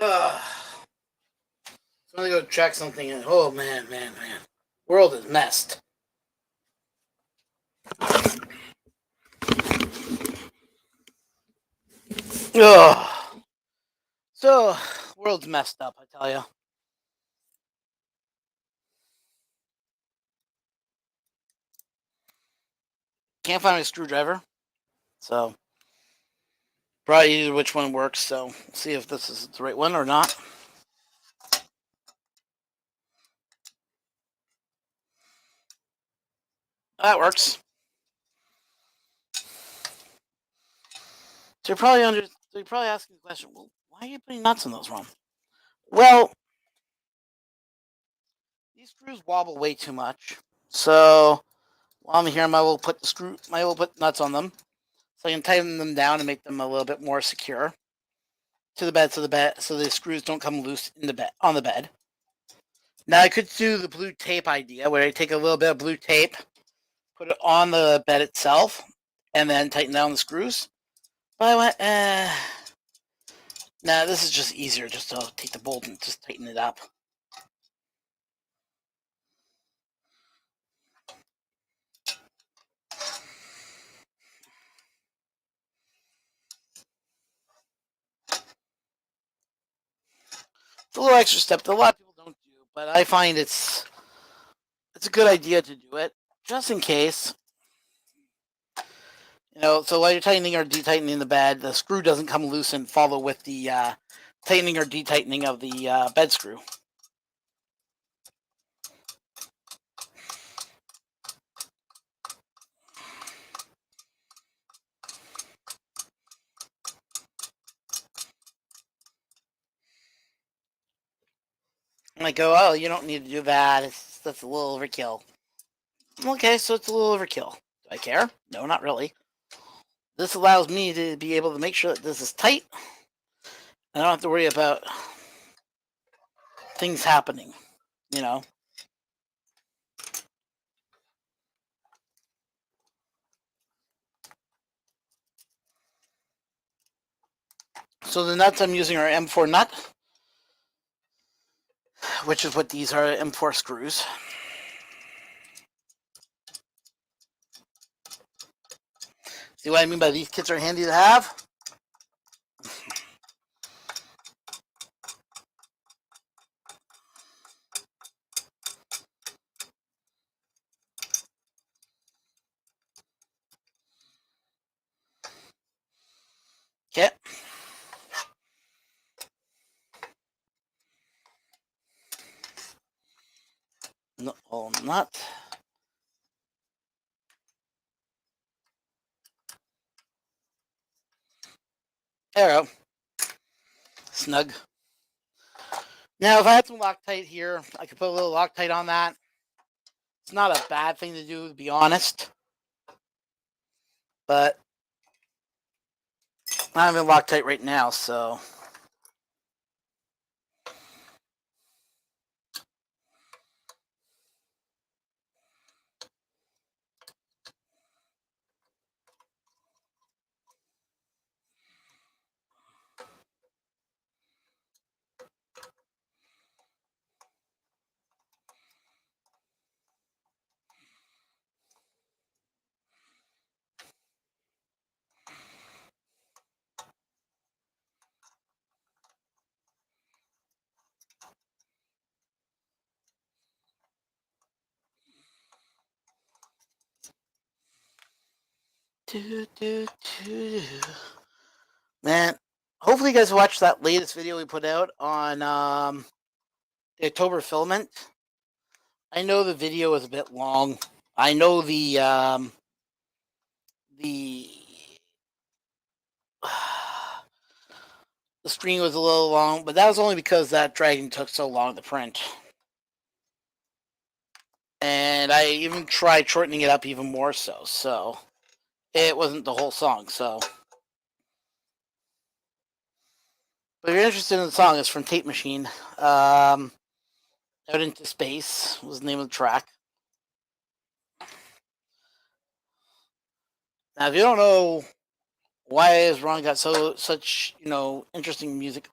Ugh. So I'm gonna go check something and oh man. World is messed. Ugh. So world's messed up, I tell you. Can't find my screwdriver. So probably either which one works, so see if this is the right one or not. That works. So you're probably asking the question, well, why are you putting nuts in those, Ron? Well, these screws wobble way too much. So while I'm here, I will put nuts on them so I can tighten them down and make them a little bit more secure to the bed, so the screws don't come loose in the bed on the bed. Now I could do the blue tape idea where I take a little bit of blue tape, put it on the bed itself, and then tighten down the screws. But I went, nah, this is just easier just to take the bolt and just tighten it up. It's a little extra step that a lot of people don't do, but I find it's a good idea to do it just in case. So while you're tightening or detightening the bed, the screw doesn't come loose and follow with the tightening or detightening of the bed screw. And I go, oh, you don't need to do that. That's a little overkill. Okay, so it's a little overkill. Do I care? No, not really. This allows me to be able to make sure that this is tight. I don't have to worry about things happening, you know. So the nuts I'm using are M4 nut, which is what these are, M4 screws. See what I mean by these kits are handy to have? Okay. No, oh, nut. There we go. Snug. Now, if I had some Loctite here, I could put a little Loctite on that. It's not a bad thing to do, to be honest. But I'm in Loctite right now, so. Man, hopefully you guys watched that latest video we put out on the October filament. I know the video was a bit long. I know the the screen was a little long, but that was only because that dragon took so long to print. And I even tried shortening it up even more so it wasn't the whole song, so. But if you're interested in the song, it's from Tape Machine. Out into Space was the name of the track. Now, if you don't know why has Ron got such interesting music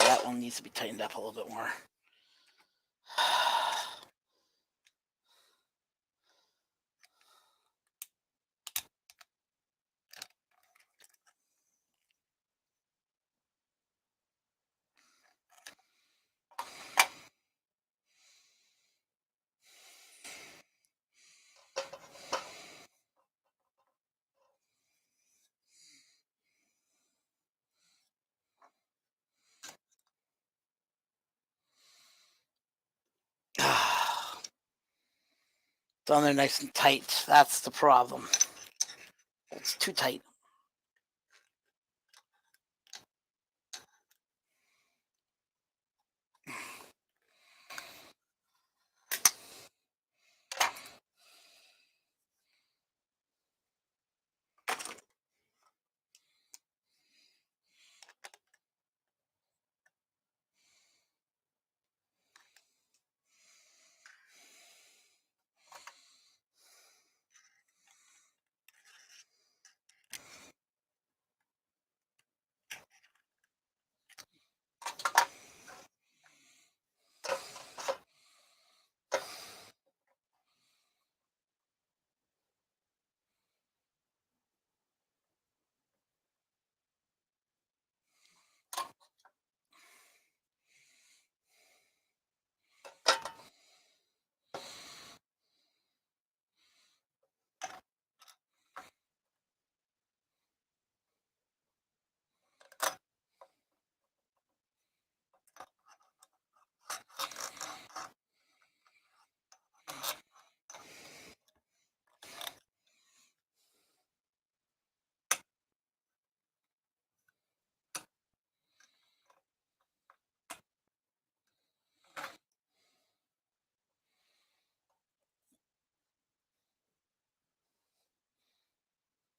That one needs to be tightened up a little bit more. It's on there nice and tight. That's the problem. It's too tight.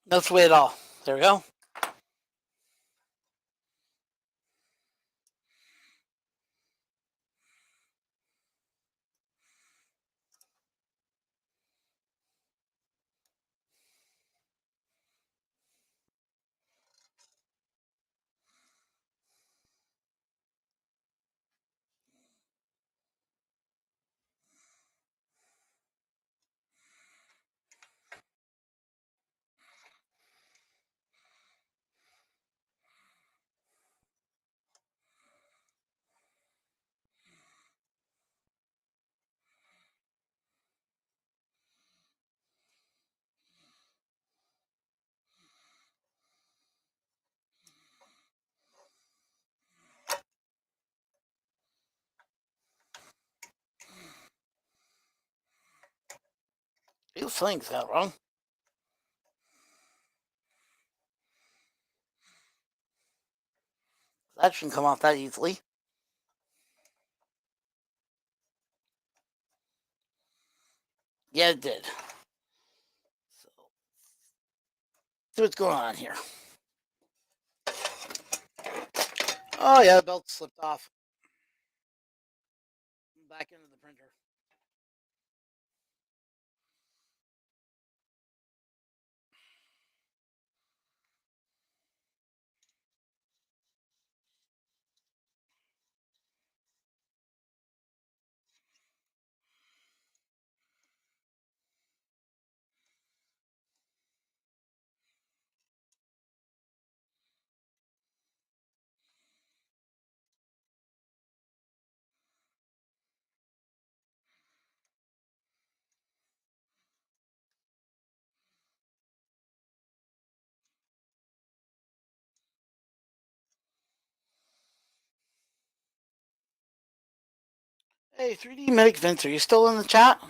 That's the way it all. There we go. You think that wrong? That shouldn't come off that easily. Yeah, it did. So, see what's going on here. Oh yeah, the belt slipped off. Back into the printer. Hey, 3D Medic Vince, are you still in the chat?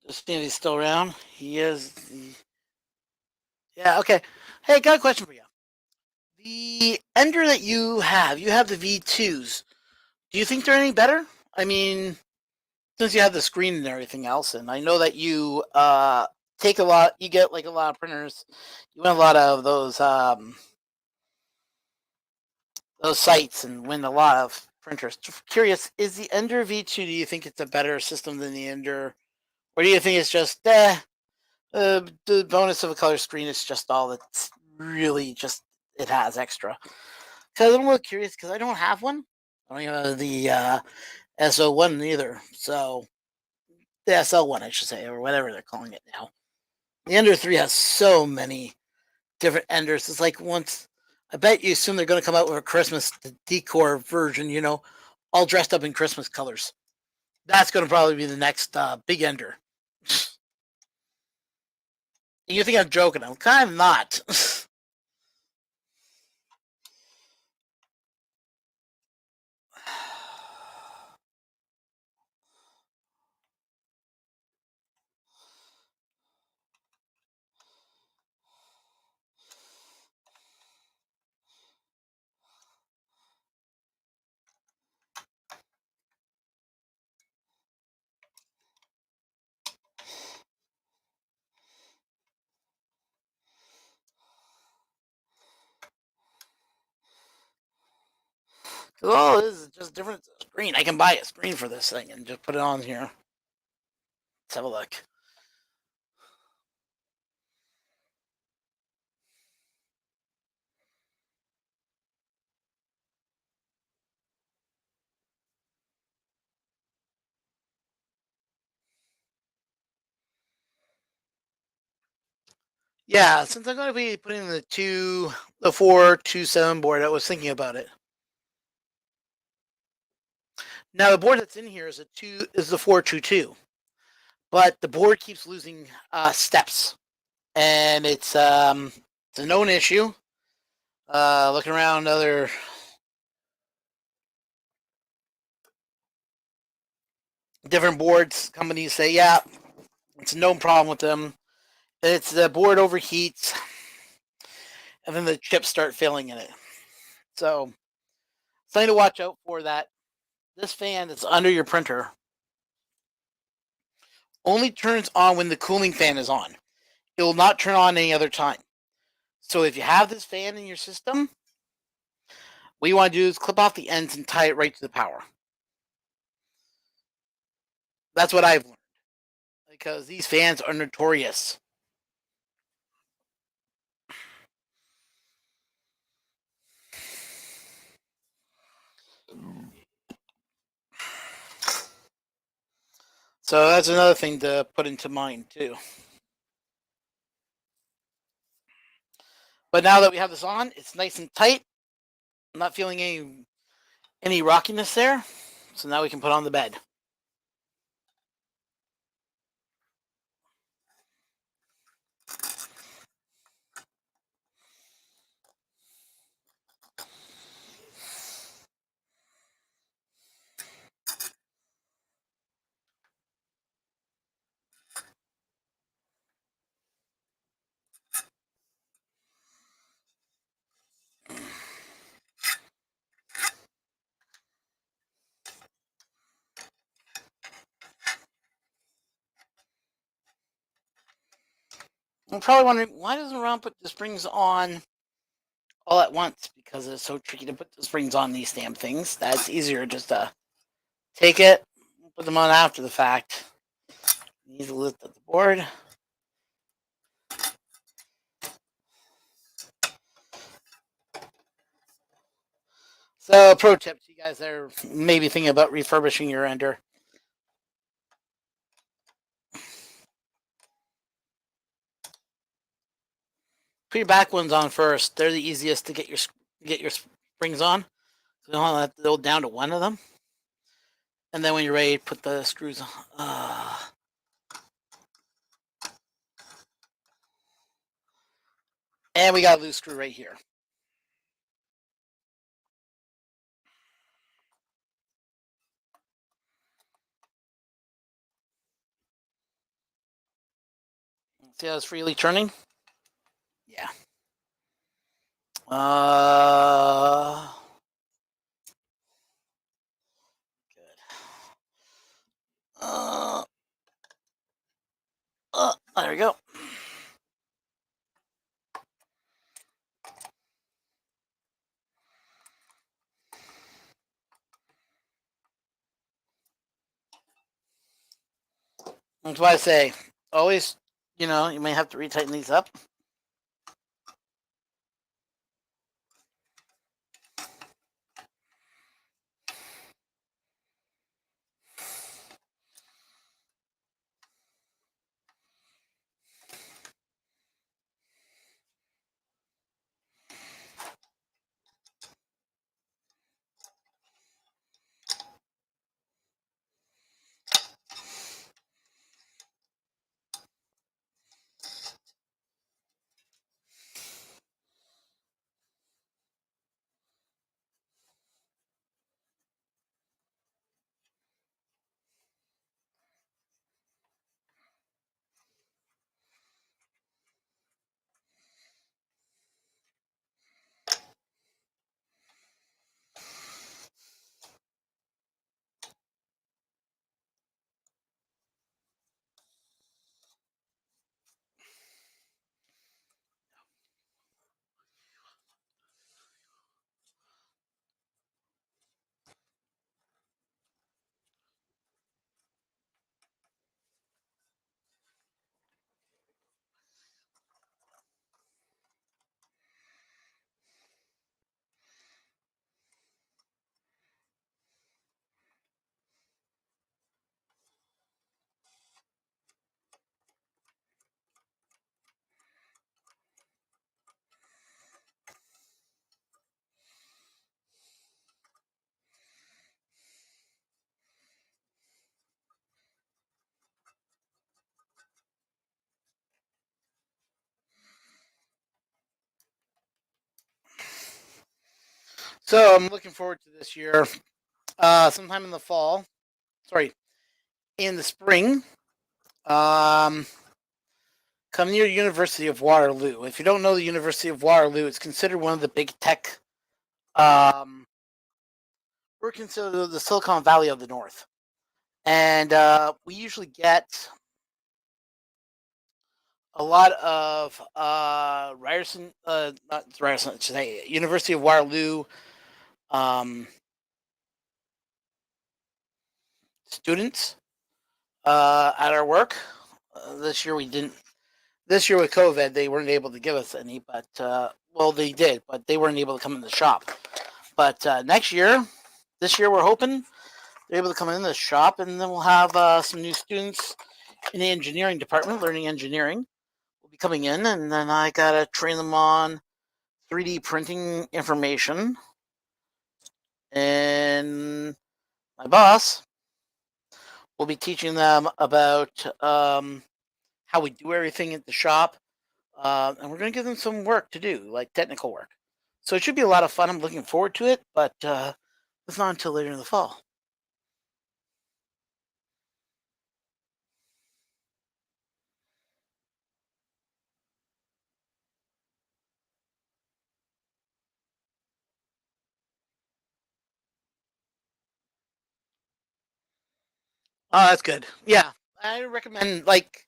Just seeing if he's still around. He is. Yeah, okay. Hey, got a question for you. The Ender that you have the V2s. Do you think they're any better? I mean, since you have the screen and everything else, and I know that you take a lot, you get like a lot of printers. You win a lot of those sites and win a lot of printers. Curious, is the Ender V2? Do you think it's a better system than the Ender, or do you think it's just the bonus of a color screen is just all that's really just it has extra? Because I'm a little curious because I don't have one. I don't even have the SO1 either. So the SL1, I should say, or whatever they're calling it now. The Ender 3 has so many different Enders. It's like once, I bet you soon they're going to come out with a Christmas decor version, all dressed up in Christmas colors. That's going to probably be the next big Ender. You think I'm joking? I'm kind of not. Oh, this is just different screen. I can buy a screen for this thing and just put it on here. Let's have a look. Yeah, since I'm going to be putting the 427 board, I was thinking about it. Now the board that's in here is the 422, but the board keeps losing steps, and it's a known issue. Looking around other different boards, companies say, yeah, it's no problem with them. It's the board overheats, and then the chips start failing in it. So something to watch out for. That this fan that's under your printer only turns on when the cooling fan is on. It will not turn on any other time. So if you have this fan in your system, what you want to do is clip off the ends and tie it right to the power. That's what I've learned, because these fans are notorious. So that's another thing to put into mind too. But now that we have this on, it's nice and tight. I'm not feeling any rockiness there. So now we can put on the bed. I'm probably wondering, why doesn't Ron put the springs on all at once? Because it's so tricky to put the springs on these damn things. That's easier just to take it, put them on after the fact. Need to lift up the board. So, pro tip to you guys that are maybe thinking about refurbishing your Ender. Put your back ones on first. They're the easiest to get your springs on. So you don't have to go down to one of them. And then when you're ready, put the screws on. And we got a loose screw right here. See how it's freely turning? Yeah. Good. There we go. That's why I say always, you may have to retighten these up. So I'm looking forward to this year. Sometime in the fall. Sorry, in the spring. Um, Come near University of Waterloo. If you don't know the University of Waterloo, it's considered one of the big tech. Um, we're considered the Silicon Valley of the North, and we usually get a lot of Ryerson, not Ryerson, I should say University of Waterloo um, students at our work. This year we didn't. This year with COVID, they weren't able to give us any, but well, they did, but they weren't able to come in the shop. But next year, this year we're hoping they're able to come in the shop, and then we'll have some new students in the engineering department learning engineering. Will be coming in, and then I gotta train them on 3D printing information. And my boss will be teaching them about how we do everything at the shop, and we're going to give them some work to do, like technical work. So it should be a lot of fun. I'm looking forward to it, but it's not until later in the fall. Oh, that's good. Yeah, I recommend. Like,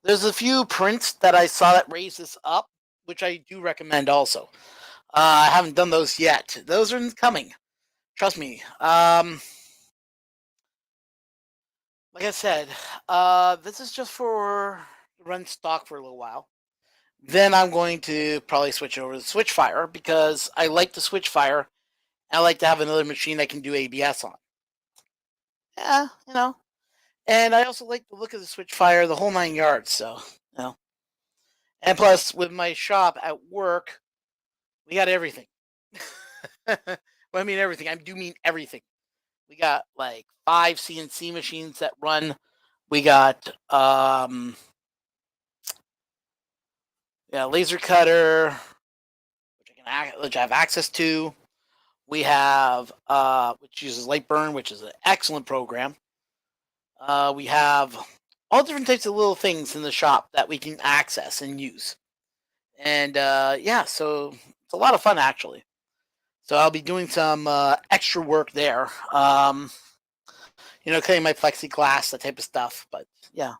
there's a few prints that I saw that raise this up, which I do recommend also. I haven't done those yet. Those are coming. Trust me. Like I said, this is just for run stock for a little while. Then I'm going to probably switch over to Switchfire because I like the Switchfire. I like to have another machine I can do ABS on. Yeah, And I also like the look of the Switchfire, the whole 9 yards. So, you know. And plus, with my shop at work, we got everything. Well, I mean everything. I do mean everything. We got like 5 CNC machines that run. We got yeah, laser cutter, which I have access to. We have which uses Lightburn, which is an excellent program. We have all different types of little things in the shop that we can access and use. And yeah, so it's a lot of fun actually. So I'll be doing some extra work there. Cutting my plexiglass, that type of stuff. But yeah.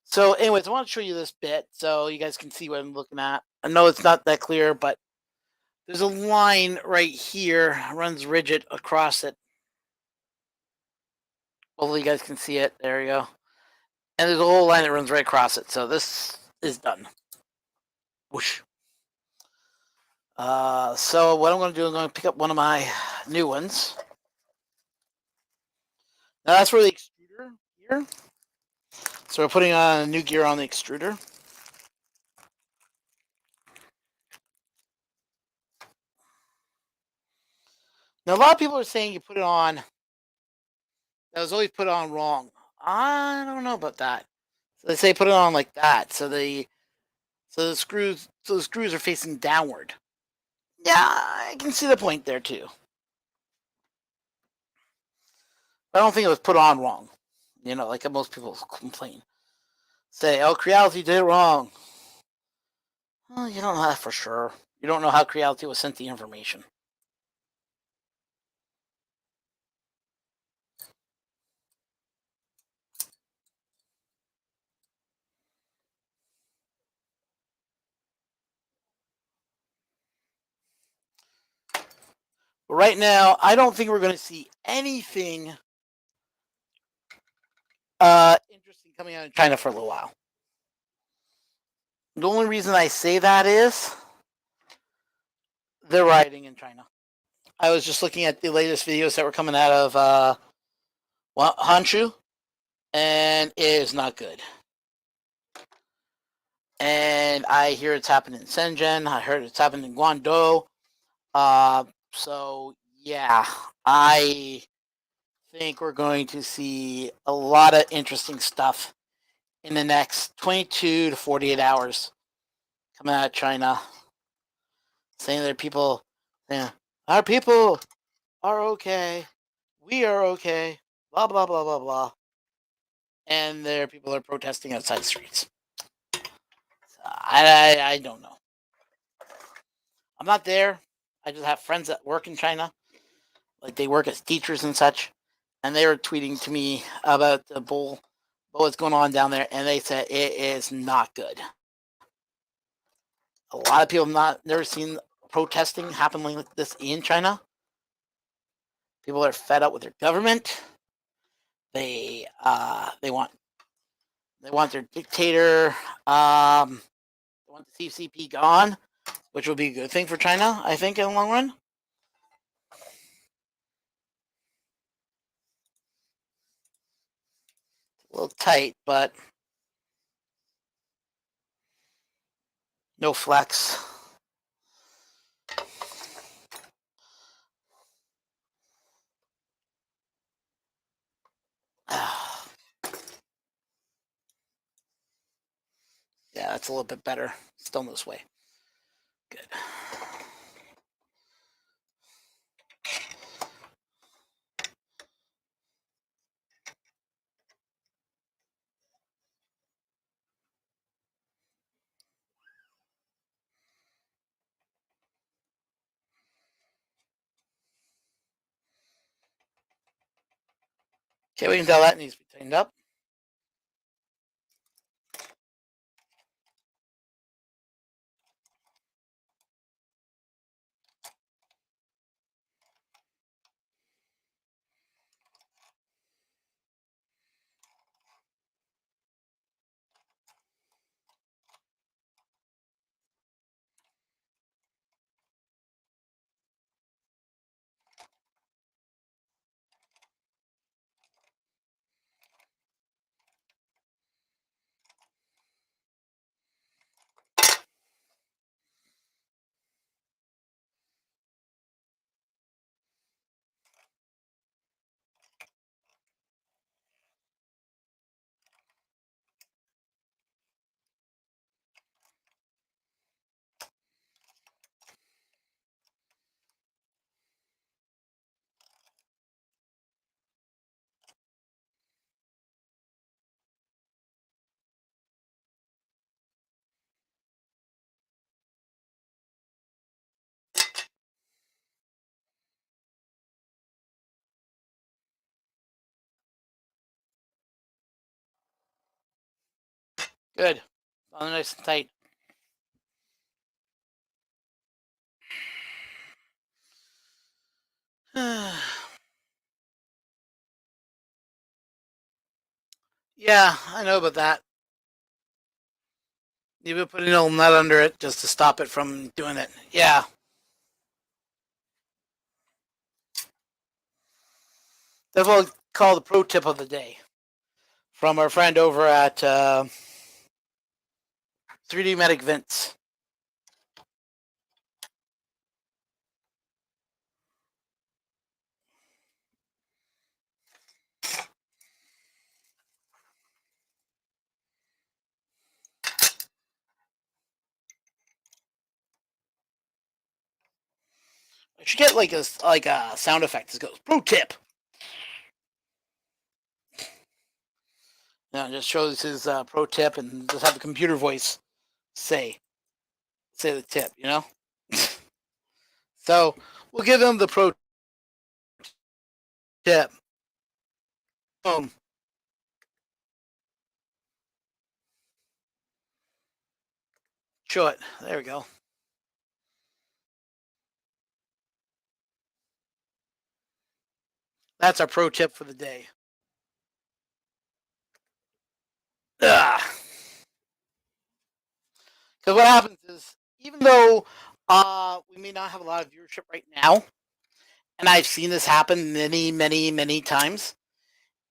So, anyways, I want to show you this bit so you guys can see what I'm looking at. I know it's not that clear, but there's a line right here, runs rigid across it. Hopefully, you guys can see it. There you go. and there's a whole line that runs right across it. So this is done. Whoosh. So what I'm going to do, I'm going to pick up one of my new ones. Now that's for the extruder here. So we're putting on a new gear on the extruder. Now a lot of people are saying you put it on. That was always put on wrong. I don't know about that. So they say put it on like that. So the screws are facing downward. Yeah, I can see the point there too. But I don't think it was put on wrong. You know, like most people complain. Say, oh, Creality did it wrong. Well, you don't know that for sure. You don't know how Creality was sent the information. But right now, I don't think we're going to see anything interesting coming out of China for a little while. The only reason I say that is they're rioting in China. I was just looking at the latest videos that were coming out of Honshu, and it is not good. And I hear it's happening in Shenzhen. I heard it's happening in Guangdong. So yeah, I think we're going to see a lot of interesting stuff in the next 22 to 48 hours coming out of China, saying that people, yeah, our people are okay, we are okay, blah blah blah blah blah, and their people are protesting outside the streets. So I don't know. I'm not there. I just have friends that work in China, like they work as teachers and such, and they were tweeting to me about the bull, what's going on down there, and they said it is not good. A lot of people have not never seen protesting happening like this in China. People are fed up with their government. They want their dictator. They want the CCP gone, which will be a good thing for China, I think, in the long run. A little tight, but no flex. Yeah, that's a little bit better. Still this way. Good. Okay, we can tell that needs to be tightened up. Good. All nice and tight. Yeah, I know about that. You've been putting a little nut under it just to stop it from doing it. Yeah. That's what we call the pro tip of the day from our friend over at 3D Medic Vince. I should get like a sound effect that goes pro tip. Yeah, just shows his pro tip and just have the computer voice say the tip. So we'll give him the pro tip. Boom. Show it. There we go. That's our pro tip for the day. Because what happens is, even though we may not have a lot of viewership right now, and I've seen this happen many, many, many times,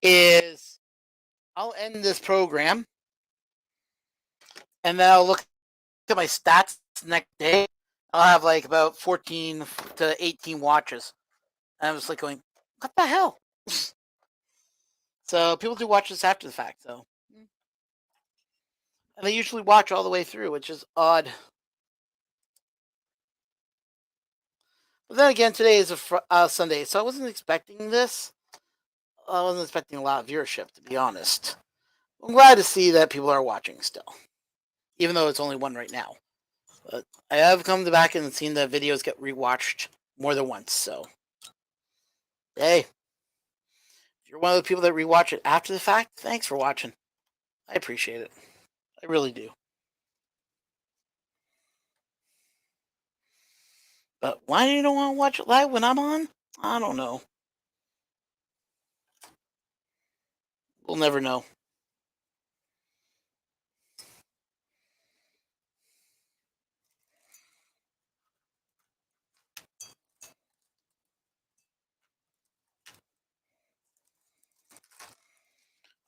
is I'll end this program and then I'll look at my stats next day. I'll have like about 14 to 18 watches. And I was like going, what the hell? So people do watch this after the fact, though. And they usually watch all the way through, which is odd. But then again, today is a Sunday, so I wasn't expecting this. I wasn't expecting a lot of viewership, to be honest. I'm glad to see that people are watching still, even though it's only one right now. But I have come back and seen the videos get rewatched more than once, so hey, if you're one of the people that rewatch it after the fact, thanks for watching. I appreciate it. I really do. But why do you don't want to watch it live when I'm on? I don't know. We'll never know.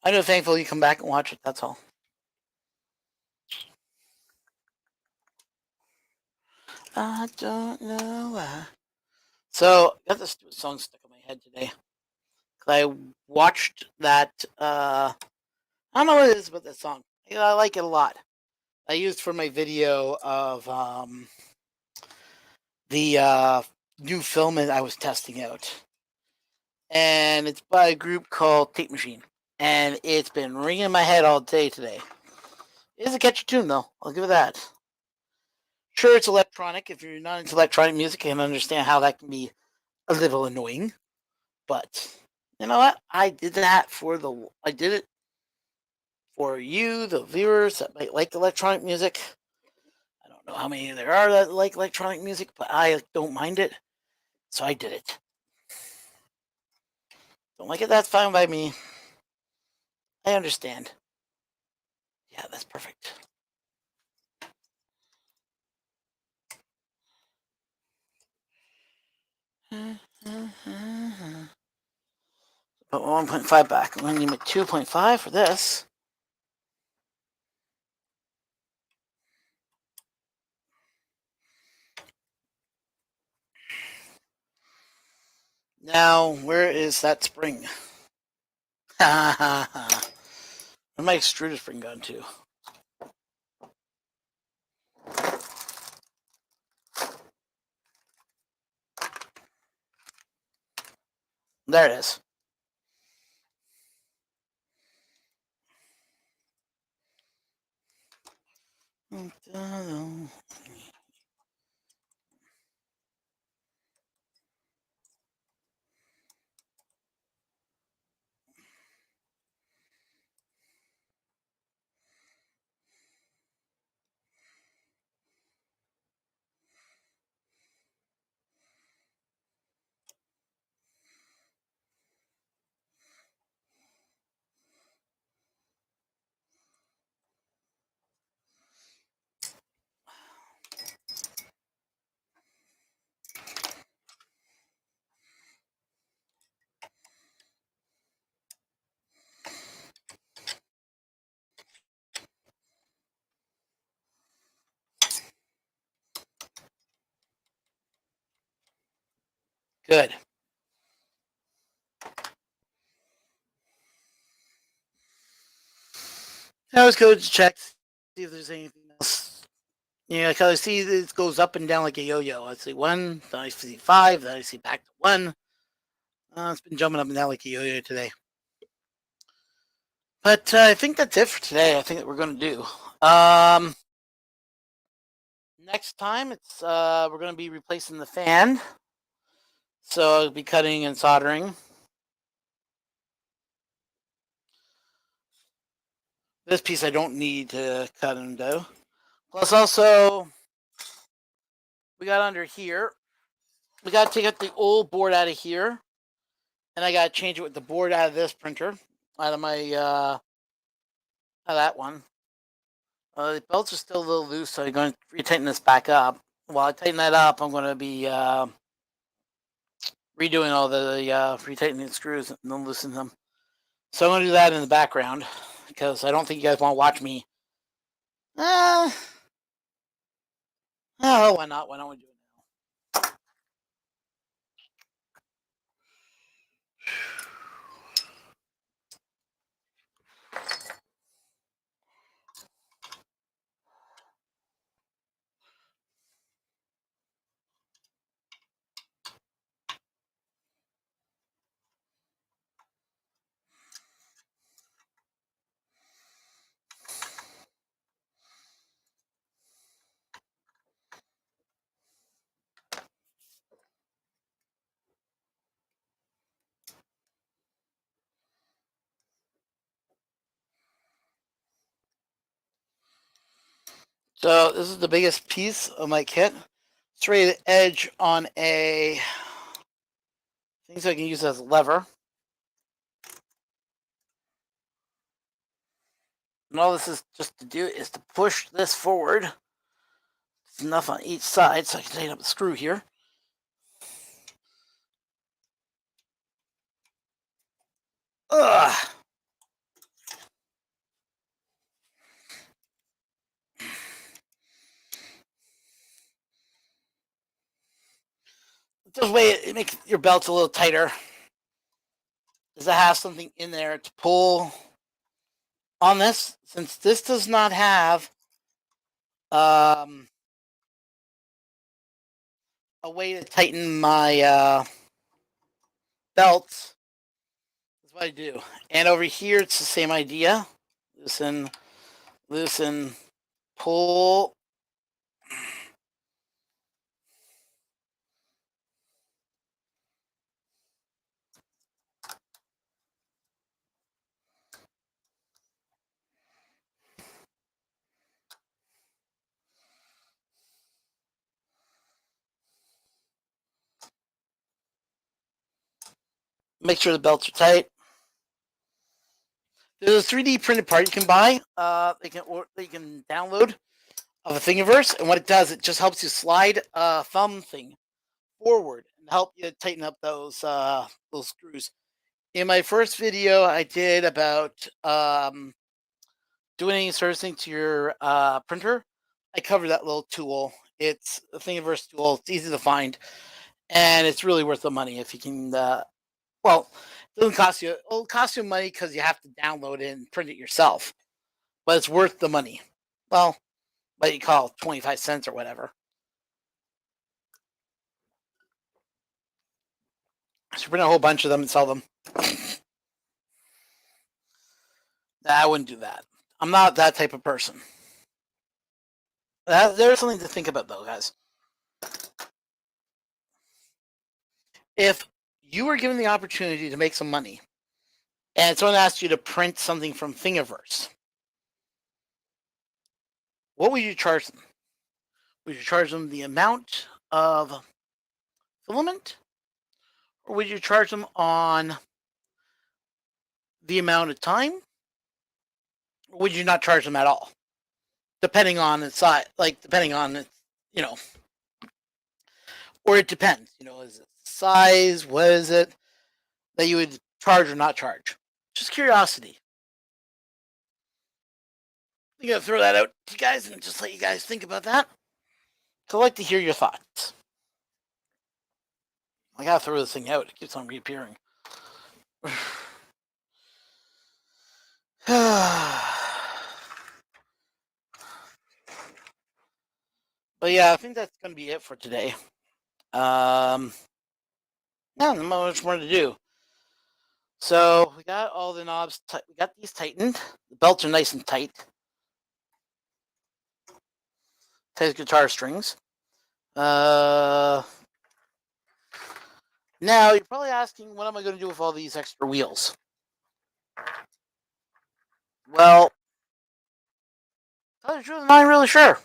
I know, thankfully, you come back and watch it. That's all. I don't know why. So, I got this stupid song stuck in my head today. I watched that. I don't know what it is about that song. I like it a lot. I used for my video of the new film that I was testing out. And it's by a group called Tape Machine. And it's been ringing in my head all day today. It is a catchy tune, though. I'll give it that. Sure, it's electronic. If you're not into electronic music, I can understand how that can be a little annoying. But you know what? I did it for you, the viewers that might like electronic music. I don't know how many there are that like electronic music, but I don't mind it. So I did it. Don't like it? That's fine by me. I understand. Yeah, that's perfect. But 1.5 back. I'm going to need 2.5 for this. Now, where is that spring? Where'd my extruder spring gone to? There it is. Good. I always go to check, see if there's anything else. Yeah, because I see it goes up and down like a yo-yo. I see 1, then I see 5, then I see back to 1. It's been jumping up and down like a yo-yo today. But I think that's it for today. I think that we're going to do. Next time, it's we're going to be replacing the fan. So I'll be cutting and soldering. This piece I don't need to cut and do. Plus, also, we got under here. We got to take out the old board out of here, and I got to change it with the board out of this printer, out of my out of that one. The belts are still a little loose, so I'm going to retighten this back up. While I tighten that up, I'm going to be redoing all the retightening the screws and then loosening them. So I'm going to do that in the background because I don't think you guys want to watch me. Oh, why not? Why don't we do it now? So this is the biggest piece of my kit. It's ready to edge on a thing so I can use as a lever. And all this is just to do is to push this forward. It's enough on each side so I can tighten up the screw here. Ugh. This way it makes your belts a little tighter. Does it have something in there to pull on this? Since this does not have a way to tighten my belts, that's what I do. And over here, it's the same idea. Loosen, loosen, pull. Make sure the belts are tight. There's a 3D printed part you can buy. They can download of a Thingiverse, and what it does, it just helps you slide a thumb thing forward and help you tighten up those screws. In my first video, I did about doing any servicing to your printer. I covered that little tool. It's a Thingiverse tool. It's easy to find, and it's really worth the money if you can. Well, it doesn't cost you. It'll cost you money because you have to download it and print it yourself, but it's worth the money. Well, what you call 25 cents or whatever. I should print a whole bunch of them and sell them. I wouldn't do that. I'm not that type of person. There's something to think about, though, guys. If you were given the opportunity to make some money, and someone asked you to print something from Thingiverse, what would you charge them? Would you charge them the amount of filament, or would you charge them on the amount of time, or would you not charge them at all? Depending on its size, like depending on its, or it depends. Is it size? What is it that you would charge or not charge? Just curiosity. I'm gonna throw that out to you guys and just let you guys think about that. So I'd like to hear your thoughts. I gotta throw this thing out. It keeps on reappearing. But yeah, I think that's gonna be it for today. Not much more to do. So we got all the knobs. We got these tightened. The belts are nice and tight. Tight guitar strings. Now you're probably asking, what am I going to do with all these extra wheels? Well, tell you the truth, I'm not really sure.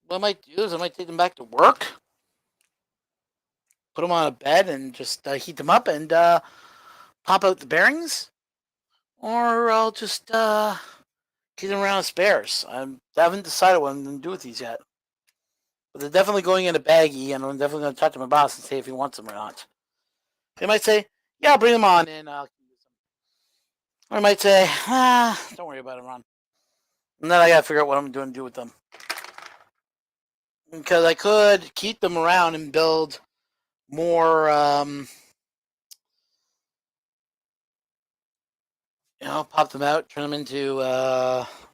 What I might do is I might take them back to work, put them on a bed, and just heat them up and pop out the bearings, or I'll just keep them around as spares. I haven't decided what I'm going to do with these yet. But they're definitely going in a baggie, and I'm definitely going to talk to my boss and see if he wants them or not. They might say, yeah, bring them on, and I'll use them. Or I might say, don't worry about them, Ron. And then I got to figure out what I'm going to do with them. Because I could keep them around and build more, pop them out, turn them into,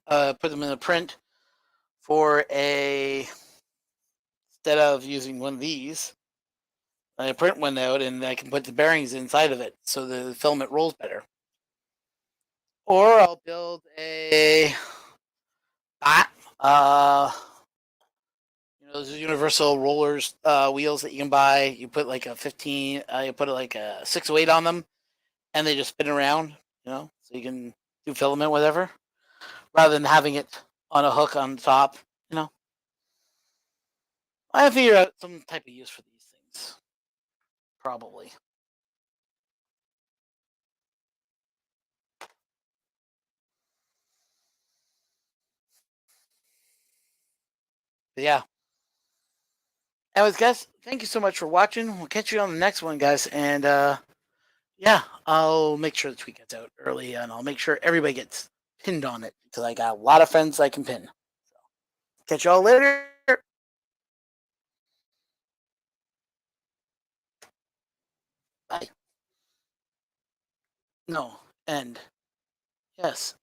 put them in a print for instead of using one of these, I print one out and I can put the bearings inside of it so the filament rolls better. Or I'll build a bat, those universal rollers, wheels that you can buy. You put like a 15, you put like a 608 on them, and they just spin around, so you can do filament, whatever, rather than having it on a hook on top, I have to figure out some type of use for these things, probably. But yeah. Anyways, guys, thank you so much for watching. We'll catch you on the next one, guys, and yeah, I'll make sure the tweet gets out early, and I'll make sure everybody gets pinned on it because I got a lot of friends I can pin. So, catch y'all later. Bye. No, end. Yes.